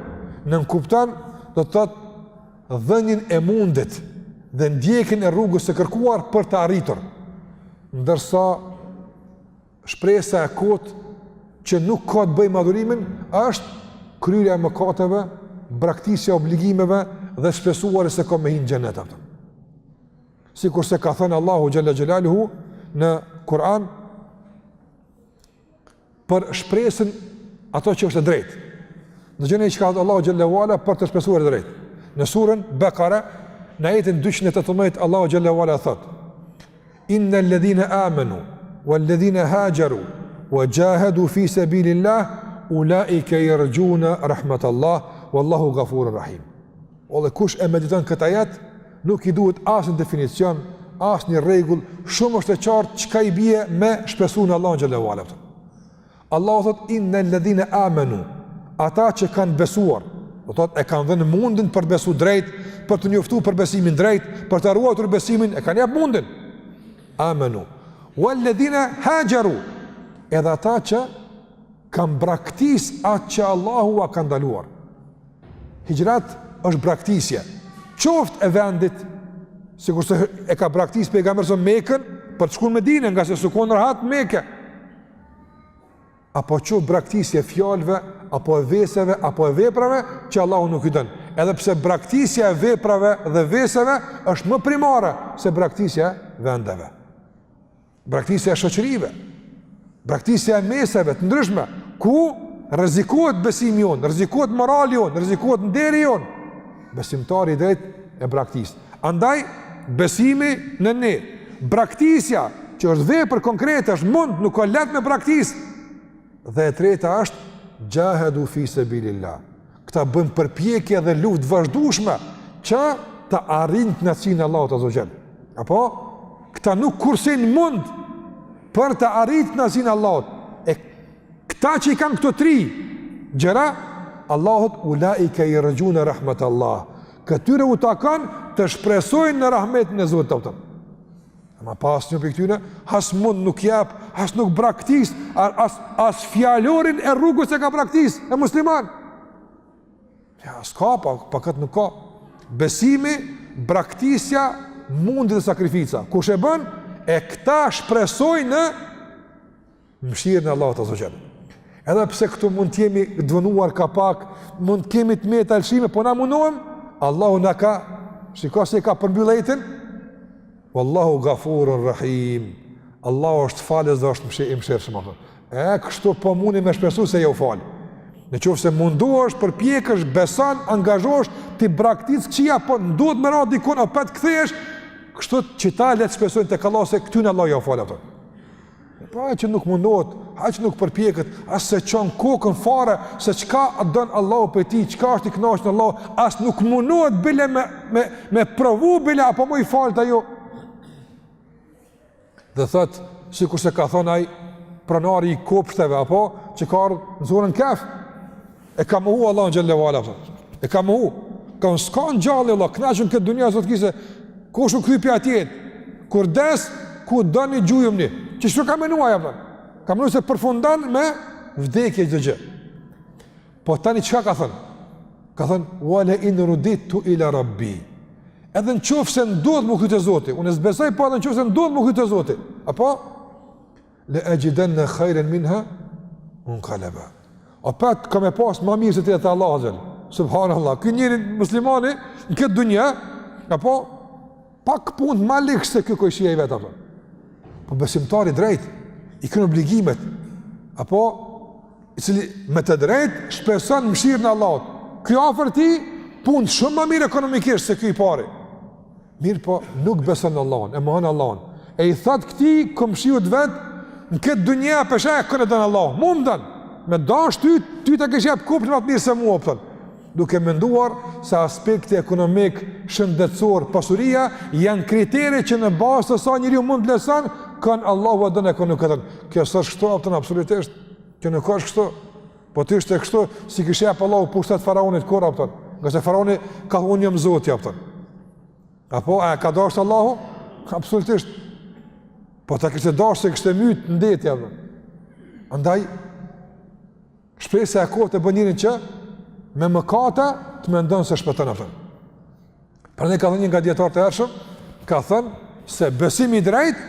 nënkupton do të thotë dhënien e mundit dhe ndjekjen e rrugës së kërkuar për të arritur, ndërsa shpresa e kot që nuk ka të bëjë me adhurimin është kryerja e mëkateve, braktisja e obligimeve dhe shpresuari se ka me hinë xhenet atë. Sikur se ka thënë Allahu xhalla xhelaluhu në Kur'an për shpresën ato që është e drejtë. Në gjënë që ka thënë Allahu xhallahu ala për të shpresuar e drejtë. Në surën Bekare, në ajetin 218, Allahu xhallahu ala thot: Innal ladhina amanu wal ladhina hajaru wa jahadu fi sabilillah ulaika yarjuna rahmatallah wallahu ghafurur rahim. Dhe kush e mediton këtë ajet, nuk i duhet asnjë definicion, asnjë rregull, shumë është e qartë çka i bie me shpresuar në Allahun xhallahu ala. Allahu thot: Innal ladhina amanu, ata që kanë besuar, do thotë e kanë dhënë mundin për besu drejt, për të njoftuar për besimin drejt, për të ruajtur besimin, e kanë jap mundin. Amanu. Walladhina hajaru, edhe ata që kanë braktis atë që Allahu a ka ndaluar. Hijrat është braktisje, qoftë e vendit, sikur se e ka braktis pejgamberi në Mekën për të shkuar në Medinë, nga se sukon rahat Mekë. Apo qoftë braktisje fjalëve, apo e veseve, apo e veprave që Allahu nuk i dën. Edhe pse braktisja e veprave dhe veseve është më primare se braktisja e vendeve. Braktisja e shoqërive, braktisja e meseve të ndryshme, ku rrezikohet besimi jon, rrezikohet morali jon, rrezikohet nderi jon. Besimtari i drejt e braktis. Andaj besimi në ne, braktisja që është vepër konkrete, është mund, nuk ka lehtë me braktis. Dhe e treta është jahadu fi sabilillah. Këta bën përpjekje dhe luftë vazhdueshme që të arrijnë kënaqësinë e Allahut azza wa jall. Apo këta nuk kursin mund për të arritur kënaqësinë e Allahut. E këta që i kanë këto tri gjëra, Allahut ulaika yarjuna rahmatallah. Këtyre u takon të shpresojnë në rahmetin e Zotit. Ma pas një për këtyre, as mund nuk jap, as nuk braktis, as fjalorin e rrugës e ka braktis, e musliman. Ja, s'ka, pa këtë nuk ka. Besimi, braktisja, mundit dhe sakrifica. Kush e bën, e këta shpresoj në mëshirën e Allahut azza wa jall. Edhe pse këtu mund t'jemi dënuar ka pak, mund kemi të me të alshime, po na mundohem, Allahu na ka, shiko se ka përmbyll ajetin, Wallahu ghafurur rahim. Allahu është falës dhe është i mëshirshëm. Kështu po mundi me shpresu se jo fal. Në qoftë se munduosh, përpjekësh, beson, angazhohesh, ti braktis këqija, po duhet më radh dikon apo të kthehesh, kështu që ta le të shpresojnë tek Allah se këtyn Allah jo fal ato. Po që nuk mundohet, aq nuk përpjeket, as se çon kokën fare se çka don Allahu për ti, çka është i kënaqur Allah, as nuk mundohet bile me provu bile apo më i falt ajo. Dhe thot, sikur se ka thonë ai pronari i kopshteve apo që ka ardhur në zonën Kaf, e ka mohu Allahu xhallahu ala. E ka mohu. Ka s'kan gjallë Allah, kënaqën këtë dunja zot kise, kush u krypi atje, kur des, ku doni gjujumni. Që çfarë ka menuar apo? Ka menuar se përfundon me vdekje çdo gjë. Po tani çka ka thënë? Ka thënë wala in ruditu ila rabbi. Edhe në qofë se ndodhë më këtë e Zoti, unë e zbesoj po edhe në qofë se ndodhë më këtë e Zoti, apo? Le e gjiden në khajren minha, unë kaleba. A petë ka me pasë ma mirë se të jetë Allah, zëllë, subhanallah. Kënë njëri muslimani në këtë dunja, apo? Pak punë ma likë se kjo kojshia i vetë, apo? Po besimtari drejt, i kënë obligimet, apo? I cili me të drejt, shpeson mëshirë në Allahot. Kjo afer ti, punë shumë ma mirë ekonomikisht se kjo i pari. Mirë po, nuk beson në Allahun, e mohon Allahun. E i thot këti, këmshiut vetë, në këtë dunja pesha e kënë e dënë Allah. Mu më dënë, me dash ty të kështë jepë kupën më të mirë se mua, pëtën. duke menduar se aspekti ekonomik, shëndetësor, pasuria janë kriteri që në bazë të sa njeriu mund të lëson, kanë Allahu adon e kanë këtën. Kjo s'është kështu aftën absolutisht. Kjo nuk është kështu. Po të ishte kështu, si kishte jap Allahu pushtet faraonit kur aftën. Nga se faraoni ka thonë unë jam Zoti aftën. Apo a ka dashur Allahu? Absolutisht. Po ta kishte dashur se kishte myt ndeti aftën. Andaj shpresa e kohë të bën njërin që me mëkate të mendon se shpëton aftën. Prandaj ka thënë një nga dietarët e hershëm, ka thënë se besimi i drejtë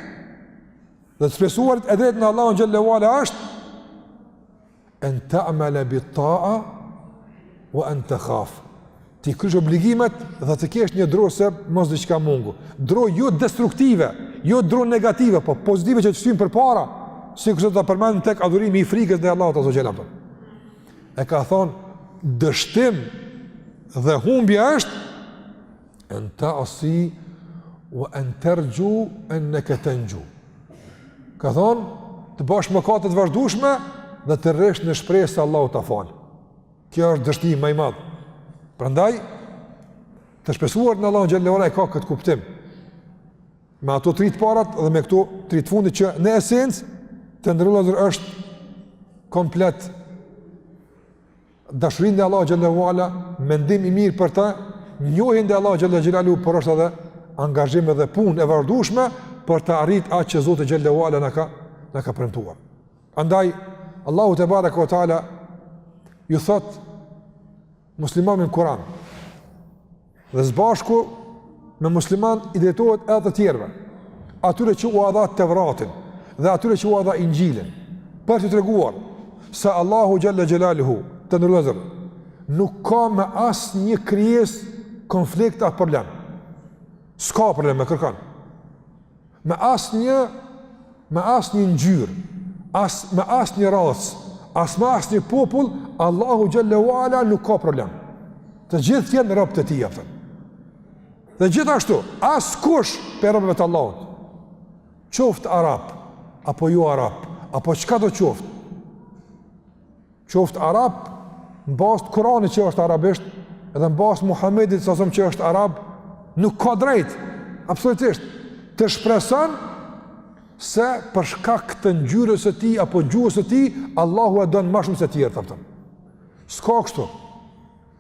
dhe të shpresuarit e drejtë në Allahun xhallahu ala është en ta'mala bit-ta'a wa an takhaf. Ti krysh obligimet dhe të kesh një dro se mos diçka mungu. Dro jo destruktive, jo dro negative, po pozitive që të shtyjnë përpara, sikur ta përmend tek adhurimi i frikës ndaj Allahut azza xhallahu. E ka thonë dështim dhe humbja është en ta'si wa an tarju annaka tanju. Ka thonë të bash mëkate të vazhdueshme dhe të rresh në shpresë se Allahu ta fal. Kjo është dështimi më i madh. Prandaj të shpresuar në Allahun xhallahu ala ka këtë kuptim. Me ato tri të parat dhe me këto tri të fundit që në esencë të ndërlozur është komplet dashurinë ndaj Allahut xhallahu ala, mendim i mirë për ta, njohjen ndaj Allahut xhallahu, por është edhe angazhim dhe punë e vazhdueshme për të arritur atë që Zoti xhallahu ala na ka premtuar. Andaj Allahu te baraka ve taala ju thot muslimanin Kur'an. Dhe zbashku me musliman i drejtohet edhe të tjerëve, atyre që u dha Tevratin dhe atyre që u dha Injilin, për të treguar se Allahu xhalla xhelaluhu të ndërlozur nuk ka me asnjë krijesë konflikt apo problem. S'ka problem me kërkan. Me asnjë ngjyrë, me asnjë rasë, me asnjë popull, Allahu xhallahu ala nuk ka problem. Të gjithë janë robët e tij aftën. Dhe gjithashtu, askush për robëve të Allahut, qoftë arab apo jo arab, apo çka do qoftë. Qoftë arab në bazë të Kuranit që është arabisht, edhe në bazë Muhamedit sasum që është arab, nuk ka drejt, absolutisht, të shpreson se për shkak të ngjyrës së tij apo gjuhës së tij, Allahu e don më shumë se të tjerë aftën. S'ka kështu.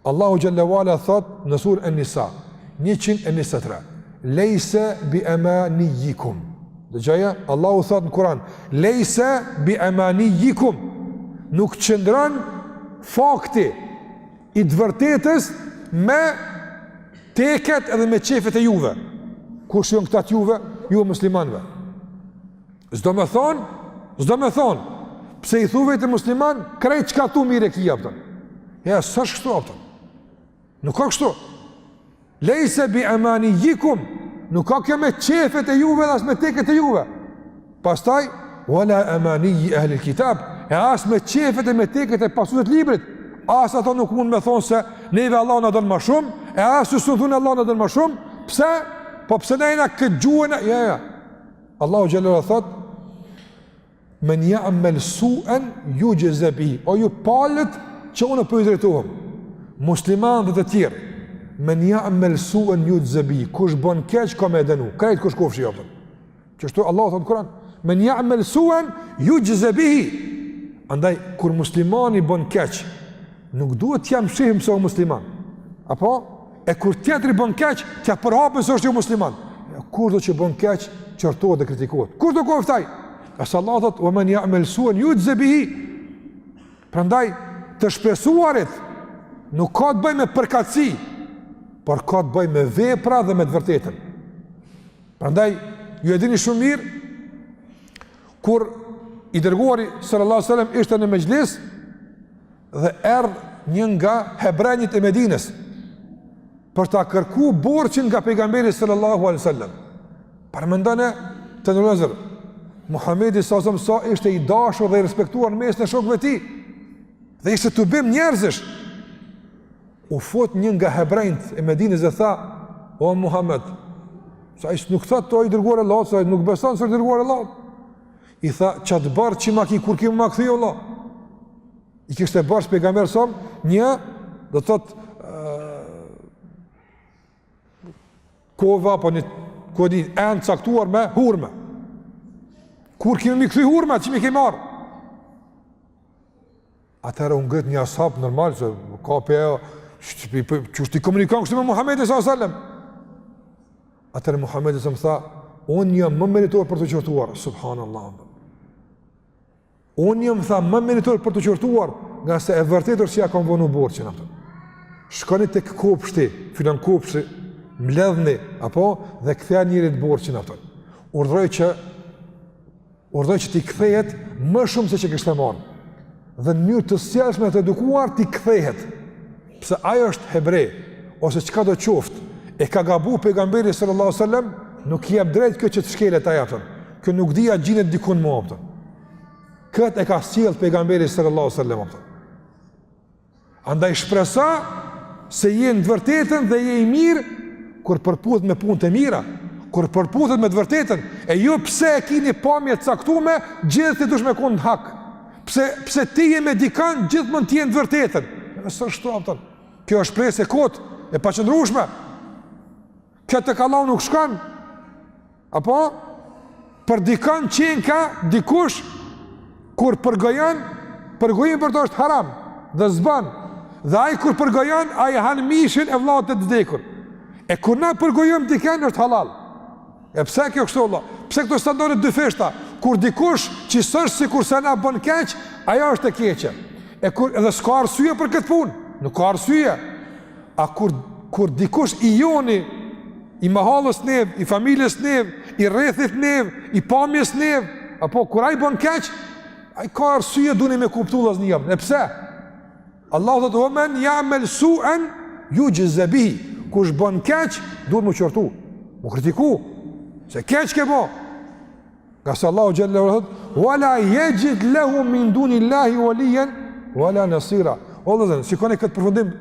Allahu xhallahu ala thot në surën An-Nisa 123. Lejse bi amaniyikum. Dëgjoja, Allahu thot në Kur'an, lejse bi amaniyikum. Nuk qëndron fakti i të vërtetës me teket edhe me qefet e juve. Kush janë këta juve? Ju muslimanëve. S'do me thonë, pse i thuve të musliman, krejt qka tu mire kia pëtën. Ja, së është kështu pëtën. Nuk ka kështu. Lejse bi amaniyikum, nuk ka kjo me qefet e juve dhe as me teket e juve. Pastaj, wala amaniji ehli kitab, e as me qefet e me teket e pasunet librit, as ato nuk mund me thonë se neve Allah në dënë ma shumë, e as ju së thunë Allah në dënë ma shumë, pse? Po pse nejna këtë gjuhën, ja. Allahu xhallahu thot, men ya'mal su'an yujza bihi. O ju palët që unë po i drejtohem, musliman dhe të tjerë, men ya'mal su'an yujza bihi. Kush bën keq ka më dënu. Krejt kush kofshi apo. Qështu Allahu thot në Kur'an, men ya'mal su'an yujza bihi. Andaj kur muslimani bën keq, nuk duhet t'jam shihim se o musliman. Apo? E kur tjetëri bën keq, t'ja përhapën se është jo musliman. Kur do që bën keq, qërtohet dhe kritikohet. Kur do koftaj? Asë Allah thot, o men ya'mal su'an yujza bihi. Prandaj, të shpresuarit, nuk ka të bëj me përkatësi, por ka të bëj me vepra dhe me të vërtetën. Prandaj, ju e dini shumë mirë, kur i dërguari sallallahu alaihi wasallam ishte në mejlis dhe erdhi një nga hebrejt e Medinës për ta kërku borxhin nga pejgamberi sallallahu alaihi wasallam. Përmendone të ndërlozur, Muhamedi sallallahu alaihi wasallam ishte i dashur dhe i respektuar në mes të shokëve të tij. Dhe ishte të bim njerëzish. U fut një nga hebrejt e Medinës dhe tha, o Muhammed, sa ishtë nuk thot të o i dërguar e Allahut, sa nuk beson se i dërguar e Allahut. I tha, që të bërë që ma ki, kur ki ma këthi Allah. I kështë e bërë që pejgamber sëmë, një, do të thot, kova, po një enë caktuar me hurme. Kur kemi mi këthy hurme, që mi kemi marë? Atëherë unë gëtë një ashab normal, që ka për e, që është i komunikan kështë me Muhammedin s.a.s. Atëherë Muhammedin s.a.s. më tha, unë jam më meritor për të qërtuar, subhanallah. Unë jam tha më meritor për të qërtuar, nga se e vërtetur që ja kam vënu borë që në të. Shkoni të këkopshti, filan kopshti, mledhni, apo, dhe këthea njërit borë që në të. Urdhoj që ti kthehet më shumë se që kështë e marë. Dhe në njërë të sjellshme të edukuar ti kthehet. Pse ajo është hebrej, ose çka do qoftë, e ka gabu pejgamberi sallallahu alaihi wasallam, nuk jep drejt kjo që të shkelet aja pëtën. Kjo nuk dhja gjinet dikun mua pëtën. Këtë e ka sjellë pejgamberi sallallahu alaihi wasallam pëtën. Andaj shpresa se je në të vërtetën dhe je i mirë kur përputhet me punë të mira, kur përputhet me të vërtetën, e jo pse e kini pamje të caktume, gjithë të dush me konë në hak. Pse ti je me dikan, gjithë mund t'je në të vërtetën. Nësë është të apëtën. Kjo është shpresë e kotë, e paqëndrueshme. Kjo të kallau nuk shkan. Apo? Për dikan qenë ka dikush, kur përgojan për të është haram, dhe zban. Dhe aj kur përgojan, aj hanë mishin e vllaut të vdekur. E kur na përgojojmë diken është halal. E pse kjo kështu Allah? Pse këto standardet dy feshta? Kur dikush që s'është sikur se na bën keq, ajo është e keqe. Edhe s'ka arsye për këtë punë. Nuk ka arsye. A kur dikush i joni, i mahallës nev, i familjes nev, i rrethit nev, i pamjes nev, apo kur ai bën keq, ai ka arsye duni me kuptu vllaznia. E pse? Allahu thotë: "Omen ya'mal su'an yujza bihi." Kush bën keq, duhet më qortu, më kritiku, se keq ke bo. Nga se Allahu Gjallahu thotë: "Wala yajid lahu min dunillahi waliyan wala nasira." O dhe zënë, shikoni këtë përfundim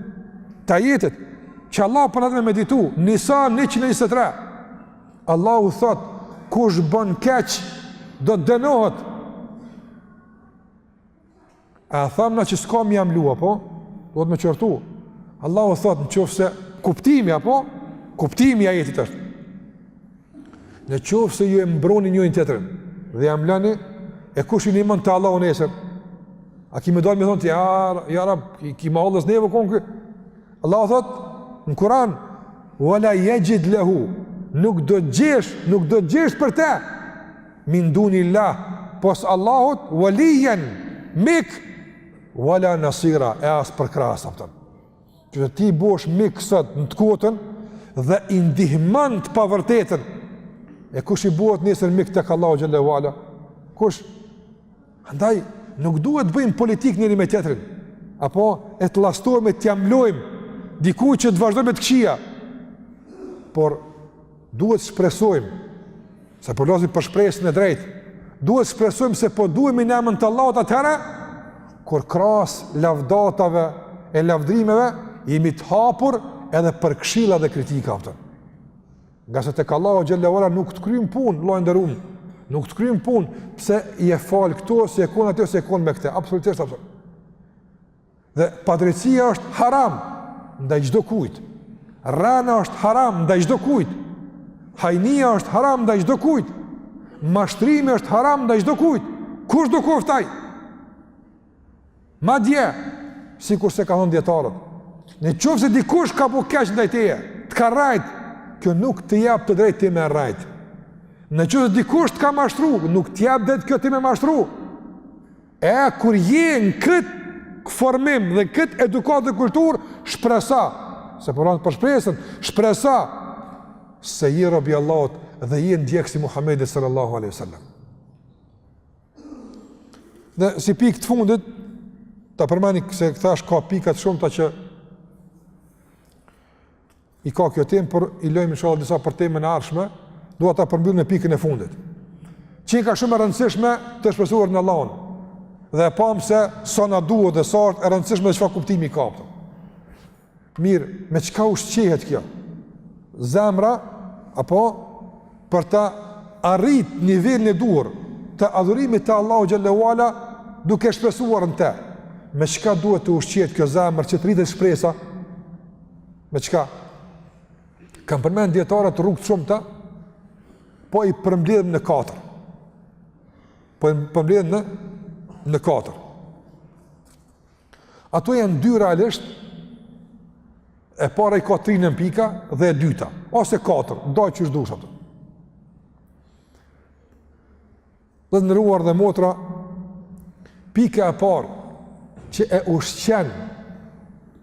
të ajetit, që Allah për atë me meditu, Nisa 123. Allahu thotë, kush bën keq, do të dënohet. A thamna që s'ka më jam lua, po? Do të më qortu. Allahu thotë, në qofë se kuptimi, apo? Kuptimi ajetit është. Në qofë se ju e mbroni njërin tjetrin, dhe jam lëni, e kush i një mën të Allahu nesër? A ki me dojnë me thonë të ja rab, ki ma allës neve konë kë? Allahu thotë, në Kur'an, wala yajid lahu, nuk do gjesh për te, min dunillah, pos Allahut, waliyan, mik, wala nasira, e as për krasa, pëtën. Që ti bosh mik sot në të kotën, dhe i ndihman të pavërtetën, e kush i buhet nesër mik tek Allahu xhallahu ala? Kush? Andaj, nuk duhet bëjmë politik njëri me tjetrin, apo e të lastojmë, të jamlojmë, dikuj që të vazhdojmë të këqia, por duhet shpresojmë, se po losim për shpresën e drejtë, duhet shpresojmë se po duhemi në emrin të Allahut atëherë, kur krahas lavdatave e lavdrimeve, jemi të hapur edhe për këshilla dhe kritika aftën. Nga se tek Allahu xhallahu ala nuk të kryjmë punë, Allahu nderuam, nuk të kryjmë punë, pse i e fal këto, si e kon atë, si e kon me këtë, absolutisht absolut. Dhe padrejtia është haram ndaj çdo kujt. Rana është haram ndaj çdo kujt. Hajnia është haram ndaj çdo kujt. Mashtrimi është haram ndaj çdo kujt. Kush do koftaj? Madje, sikur se ka thënë dietarët, në qoftë se dikush ka bu keq ndaj teje, të ka rajt, kjo nuk të jap të drejtë ti me rajt. Në qoftë se dikush të ka mashtru, nuk të jap drejt kjo ti me mashtru. E kur je në këtë formim dhe këtë edukat dhe kultur, shpresa, se përranë për shpresën, shpresa se je robi Allahut dhe je ndjekësi Muhammedi sallallahu alaihi wasallam. Dhe si pikë të fundit, ta përmeni se këtash ka pikat shumë ta që i ka kjo temë, por i lojmë inshallah disa për temën e ardhshme, dua ta përmbyll me pikën e fundit. Që ka shumë e rëndësishme të shpresuar në Allahun. Dhe e pam se sa na duhet dhe sa është e rëndësishme dhe çfarë kuptimi ka. Mirë, me çka ushqehet kjo? Zemra apo për të arrit nivelin e duhur të adhurimit të Allahu xhallahu ala duke shpresuar në të. Me çka duhet të ushqehet kjo zemër që të rritet shpresa? Me çka? Kam përmend dietarët rrugë të shumta, po i përmbledhëm në 4. Po i përmbledhëm në 4. Ato janë 2 realisht, e para i ka 3 në pika dhe e dyta, ose 4, ndaj që është dush ato. Dhe të nderuar dhe motra, pika e parë që e ushqen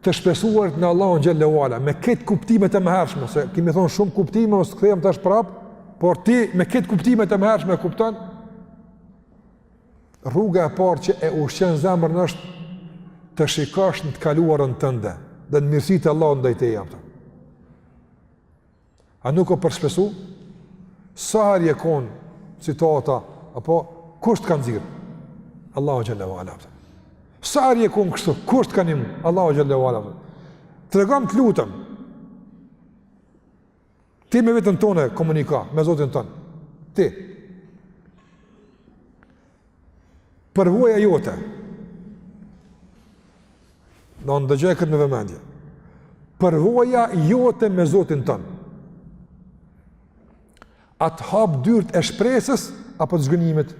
të shpesuarit në Allahun xhallahu ala, me këtë kuptimet e mëhershme, se kemi thonë shumë kuptime, ose kthehem tash prap, por ti me këtë kuptimet e mëhershme e kupton, rruga e parë që e ushqen zemrën është të shikosh në të kaluarën tënde dhe në mirësitë e Allahut ndaj teje. A nuk o përshpesu? Sa herë kon citata apo kush të kanë nxirr? Allahu xhallahu ala. Sa herë kon kështu, kush të kanë imu? Allahu xhallahu ala. Tregom të lutem. Ti me vetën tonë komunika me Zotin ton. Ti. Përvoja jote. Do në dëgjoj këtë me vëmendje. Përvoja jote me Zotin ton. Atë hap dyrt e shpresës apo të zgënjimit?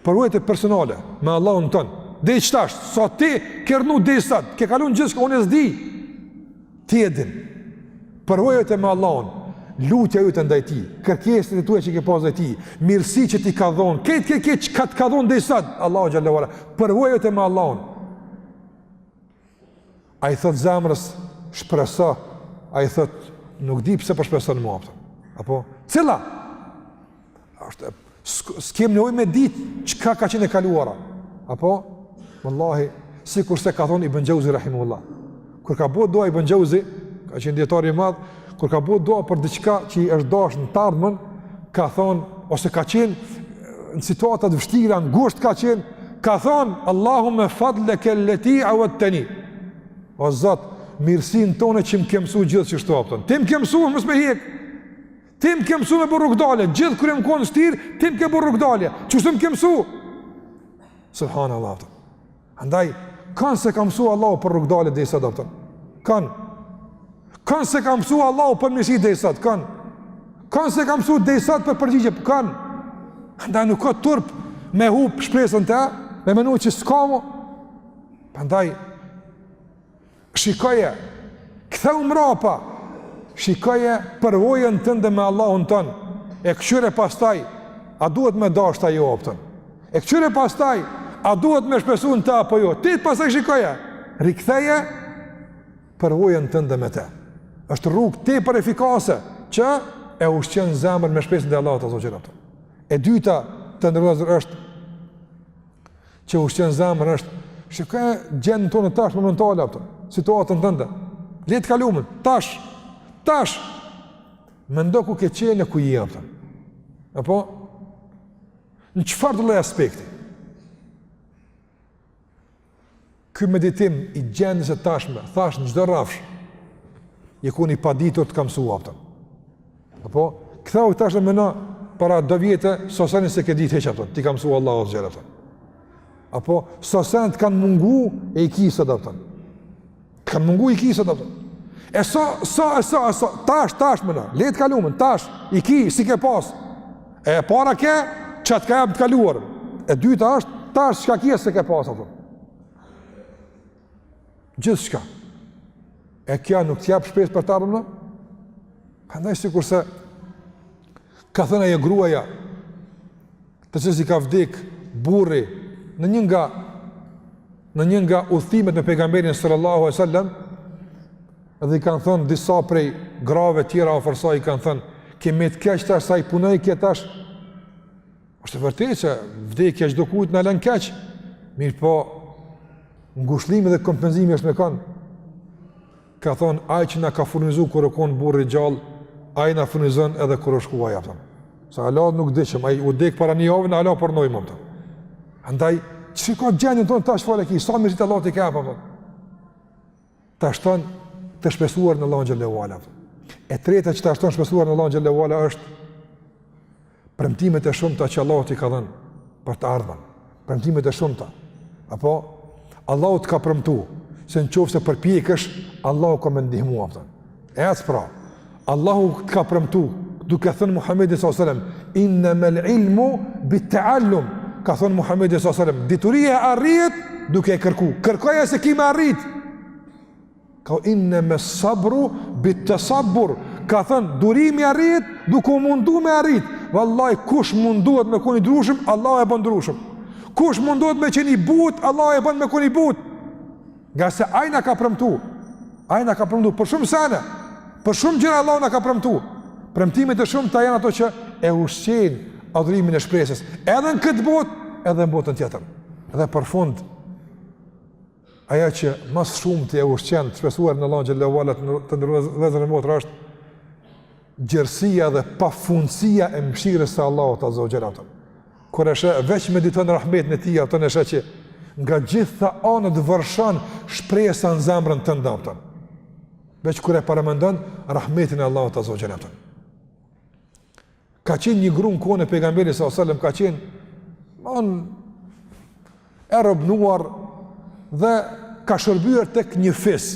Përvojat e personale me Allahun ton. Dhe i qëtash, sa ti kërnu dhe i sat, ke kalun gjithë shka unë e zdi. Ti e din. Përvojat e me Allahun, lutja ju të ndaj ti, kërkesët e tuja që ke pas dhe ti, mirësi që ti ka dhonë, këtë që ka të ka dhonë dhe i sat, Allahu xhallahu ala. Përvojat e me Allahun. A i thot zemrës, shpresa, a i thot, nuk di pëse për shpresa në mua, apo, cila? S'kem nevojë me ditë çka ka qenë e kaluara. Apo, wallahi, sikur se ka thonë Ibn Jauzi rahimahullah. Kur ka bëu dua Ibn Jauzi, ka qenë dietar i madh, kur ka bëu dua për diçka që i është dashur në të ardhmen, ka thonë ose ka qenë në situata të vështira, ngushtë ka thonë Allahumma fadlaka allati awadtani. O Zot, mirësinë tonë që më ke mësuar gjithë çështo apo. Ti më ke mësuar mos më hiq. Ti më ke mësuar me burr rrugdalje, gjithë kur më kon stir, ti më ke burr rrugdalje. Çu më ke mësuar? Subhanallahu. Andaj kanë se ka mësuar Allahu për rrugdalje dhe sa doktor. Kanë se ka mësuar Allahu për mirësi dhe sa kanë. Kanë se ka mësuar dhe sa për përgjigje kanë. Andaj nuk ka turp me hub shpresën të, me menuar që s'ka më. Andaj shikoje, ktheu mrapa, shikoje përvojën tënde me Allahun tënë, e këqyre pastaj, a duhet me dashta jo optën, e këqyre pastaj, a duhet me shpesu në ta apo jo, ti pastaj shikoje, riktheje përvojën tënde me te. Është rrugë tepër efikase, që e ushqen zemrën me shpresën dhe Allahut azza wa jalla. E dyta të ndërlozur është, që ushqen zemrën është, shikoje gjendën tonë tash momentale optën, situatën tënde, le të kalumën, tash, mendo ku ke qenë e ku je apo. Apo në çfarë lloj aspekti? Ky meditim i gjendjes së tashme, thash në çdo rrafsh, je ku i paditur të kam mësuar apo. Apo ktheu tash më në para 2 vjetë, sosani se ke ditë hiç apo, ti kam mësuar Allahu xhela apo. Apo sosant kanë mungu e i kisat apo. Kanë mungu i kisat apo. E sa, tash më në, le të kalumën, tash, i ki, si ke pas. E para ke, që të ka jam të kaluar. E dyta është, tash, shka kje se ke pas, ato. Gjithë shka. E kja nuk t'jap shpes për të ardhëm në? Këndaj si kurse, ka thëna e gruaja, të që si ka vdik, burri, në një nga udhëtimet me pejgamberin sallallahu alaihi wasallam, edhe i kanë thënë disa prej grave tjera afër saj, i kanë thënë, kemi të keq tash sa i punoj kje tash. Është vërtet që vdekja çdo kujt na lën keq. Mirë po, ngushëllimi dhe kompenzimi është me kanë. Ka thonë, ai që na ka furnizuar kur u kon burri gjallë, ai na furnizon edhe kur u shkuaj atë. Sa Allah nuk dëshëm, ai u dek para një javë, na Allah pornoi më atë. Andaj, çka ka gjendën tonë tash fal e ki, sa mirë të Allah të ka apo. Tash tonë të shpesuar në Allahun xhallahu ala. E treta që të ashton shpesuar në Allahun xhallahu ala është premtimet e shumta që Allahu t'i ka dhënë për të ardhmen. Premtimet e shumta. Apo Allahu t'ka premtuar se në qofë se përpjekësh, Allahu ka me ndihmu aftën. Pra, Allahu ka premtu, duke thënë Muhammedi s.a.s. Innamal ilmu bit ta'allum, ka thënë Muhammedi s.a.s. Dituria arrit duke e kërku. Kërkoja se ki me arrit. Ka innamas sabru bit tasabbur, ka thënë durimi arrit duke u mundu me arrit. Wallahi kush munduhet me koni drushëm, Allahu e bën drushëm. Kush munduhet me qeni but, Allahu e bën me koni but. Nga se ajna ka premtu. Ajna ka premtu për shumë sene. Për shumë gjëra Allahu na ka premtu. Premtimet e shumë ta janë ato që e ushqejnë adhurimin e shpresës. Edhe në këtë botë, edhe në botën tjetër. Dhe për fund, aja që mas shumë të e ushqenë të shpesuar në Allahu xhallahu ala të ndërvezën e motra është gjerësia dhe pafundësia e mëshirës së Allahut azza wa jalla. Kur është veç mediton rahmetin e tij, ato është që nga gjitha anët vërshon shpresa në zemrën tënde ato. Veç kur e paramendon rahmetin e Allahut azza wa jalla. Ka qenë një gru në kohën e pejgamberit sallallahu alajhi wasallam, ka qenë e robnuar dhe ka shërbyer tek një fis,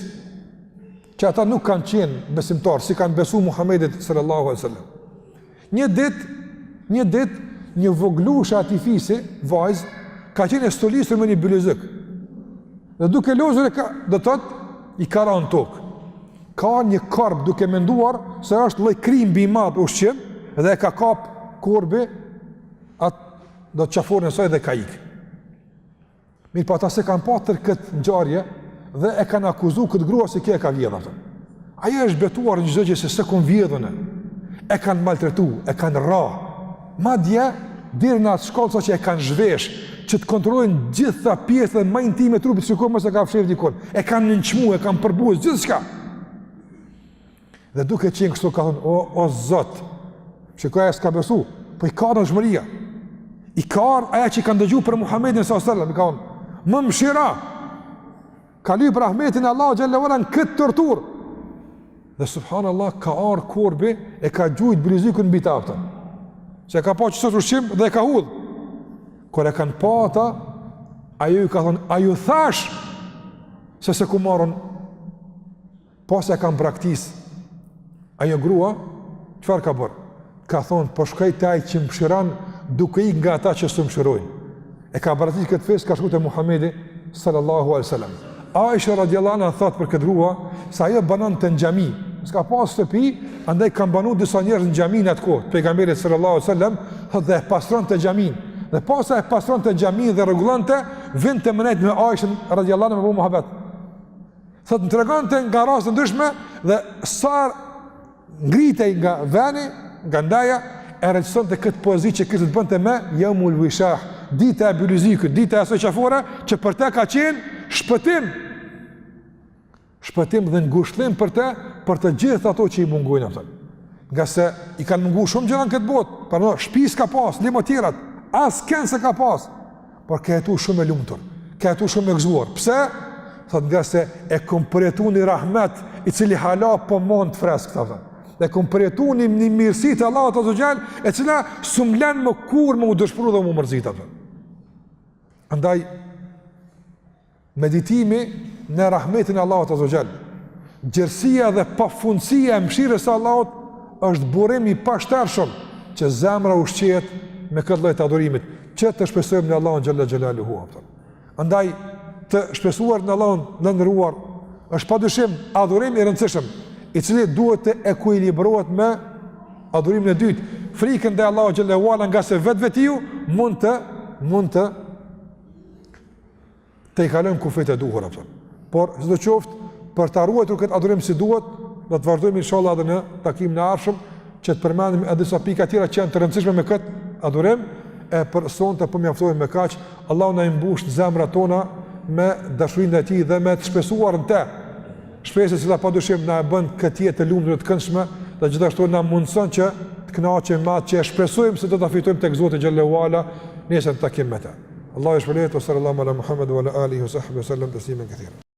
që ata nuk kanë qenë besimtarë, si kanë besu Muhammedit sallallahu alaihi wasallam. Një ditë, një voglusha ati fisi, vajzë, ka qenë e stolisur me një bilezik. Dhe duke lozur do tëtë, i ka ranë tokë. Ka një karp duke menduar se është lloj krimbi i madh ushqim, dhe e ka kap korbi, atë do të qaforën e saj dhe ka ikë. Mirë pa ata se kanë patër këtë ngjarje dhe e kanë akuzu këtë grua se kjo e ka vjedhur atë. Ajo është betuar në çdo gjë se s'e kanë vjedhën. E kanë maltretuar, e kanë rrah. Madje deri në atë shkallë që e kanë zhvesh, që të kontrollojnë gjitha pjesët më intime të trupit, sikur mos e ka fshirë dikon. E kanë nënçmuar, e kanë përbuz gjithçka. Dhe duke qenë kështu ka thonë, o Zot, shikoj s'ka besu, po i ka dëshmëria. I ka aja që i kanë dëgjuar për Muhammedin sallallahu alaihi wasallam, i ka thonë, më mëshira, ka lyp rahmetin e Allahu xhallahu ala në këtë torturë. Dhe subhanallahu ka arë korbi e ka gjujt blizikun mbi ta ata. Se ka pa që sot ushqim dhe e ka hudh. Kër e kanë pa ata, ajo i ka thonë, a ju thash se ku marën, pas e kanë praktis. Ajo grua, qëfar ka bërë? Ka thonë, po shkaj taj që më mshiran duke i nga ata që së mshirojnë. E ka baratit këtë fes, ka shku të Muhammedi sallallahu alaihi sallam. Aisha radiallahu anha thot për këtë grua, sa ajo banon të në gjami, s'ka pas shtëpi, andaj kanë banu disa njerëz në xhamin atë kohë. Pejgamberi sallallahu alajhi wasallam dhe e pastronte xhamin. Dhe pasa e pastronte xhamin dhe rregullonte, vinte mënejt me Aishën radhiyallahu anha me muhabet. Thotë më tregonte nga raste ndryshme dhe sa ngritej nga veni, nga ndaja, e regjistronte këtë pozitë që këtë të bënte me yawmul wishah, dita e biluzikut, dita e asoj qafore, që për te ka qenë shpëtim dhe ngushëllim për të gjithë ato që i mungojnë ato. Nga se i kanë mungu shumë gjëra në këtë botë, për në shtëpi ka pas, limo tjerat, as kënë se ka pas, por ka jetu shumë e lumtur, ka jetu shumë e gëzuar. Pse? Thot nga se e kom përjetu një rahmet i cili hala po mund të fresk, dhe kom përjetu një mirësi të Allah të zogjel, e cila sumlen më kur më u dëshpëru dhe më mërzit ato. Andaj, meditimi në rahmetin e Allahut azza wa jall. Gjerësia dhe pafundësia e mëshirës së Allahut është burim i pashtershëm që zemra ushqehet me këtë lloj të adurimit, që të shpresojmë në Allahun xhalla xhelaluhu. Andaj të shpresuar në Allahun të nderuar është padyshim adhurim i rëndësishëm, i cili duhet të ekuilibrohet me adhurimin e dytë, frikën ndaj Allahut xhelaluhu ala, nga se vetvetiu mund të i kalojmë kufit e duhur ato. Por çdo qoftë, për të ruajtur këtë adhurim si duhet, do të vazhdojmë inshallah edhe në takimin e ardhshëm që të përmendim edhe disa pika tjera që janë të rëndësishme me këtë adhurim. E për sonte po mjaftojmë me kaq. Allahu na imbush zemrat tona me dashurinë e Tij dhe me të shpesuar në të. Shpresoj se ta padyshim na e bën këtë jetë të lumtur të këndshme dhe gjithashtu na mundson që të kënaqemi me atë që shpresojmë se do ta fitojmë tek Zoti xhallahu ala nesër takim me të. Allahu shpëlet sallallahu ala Muhammad wa ala alihi wa sahbihi sallam tasliman katira.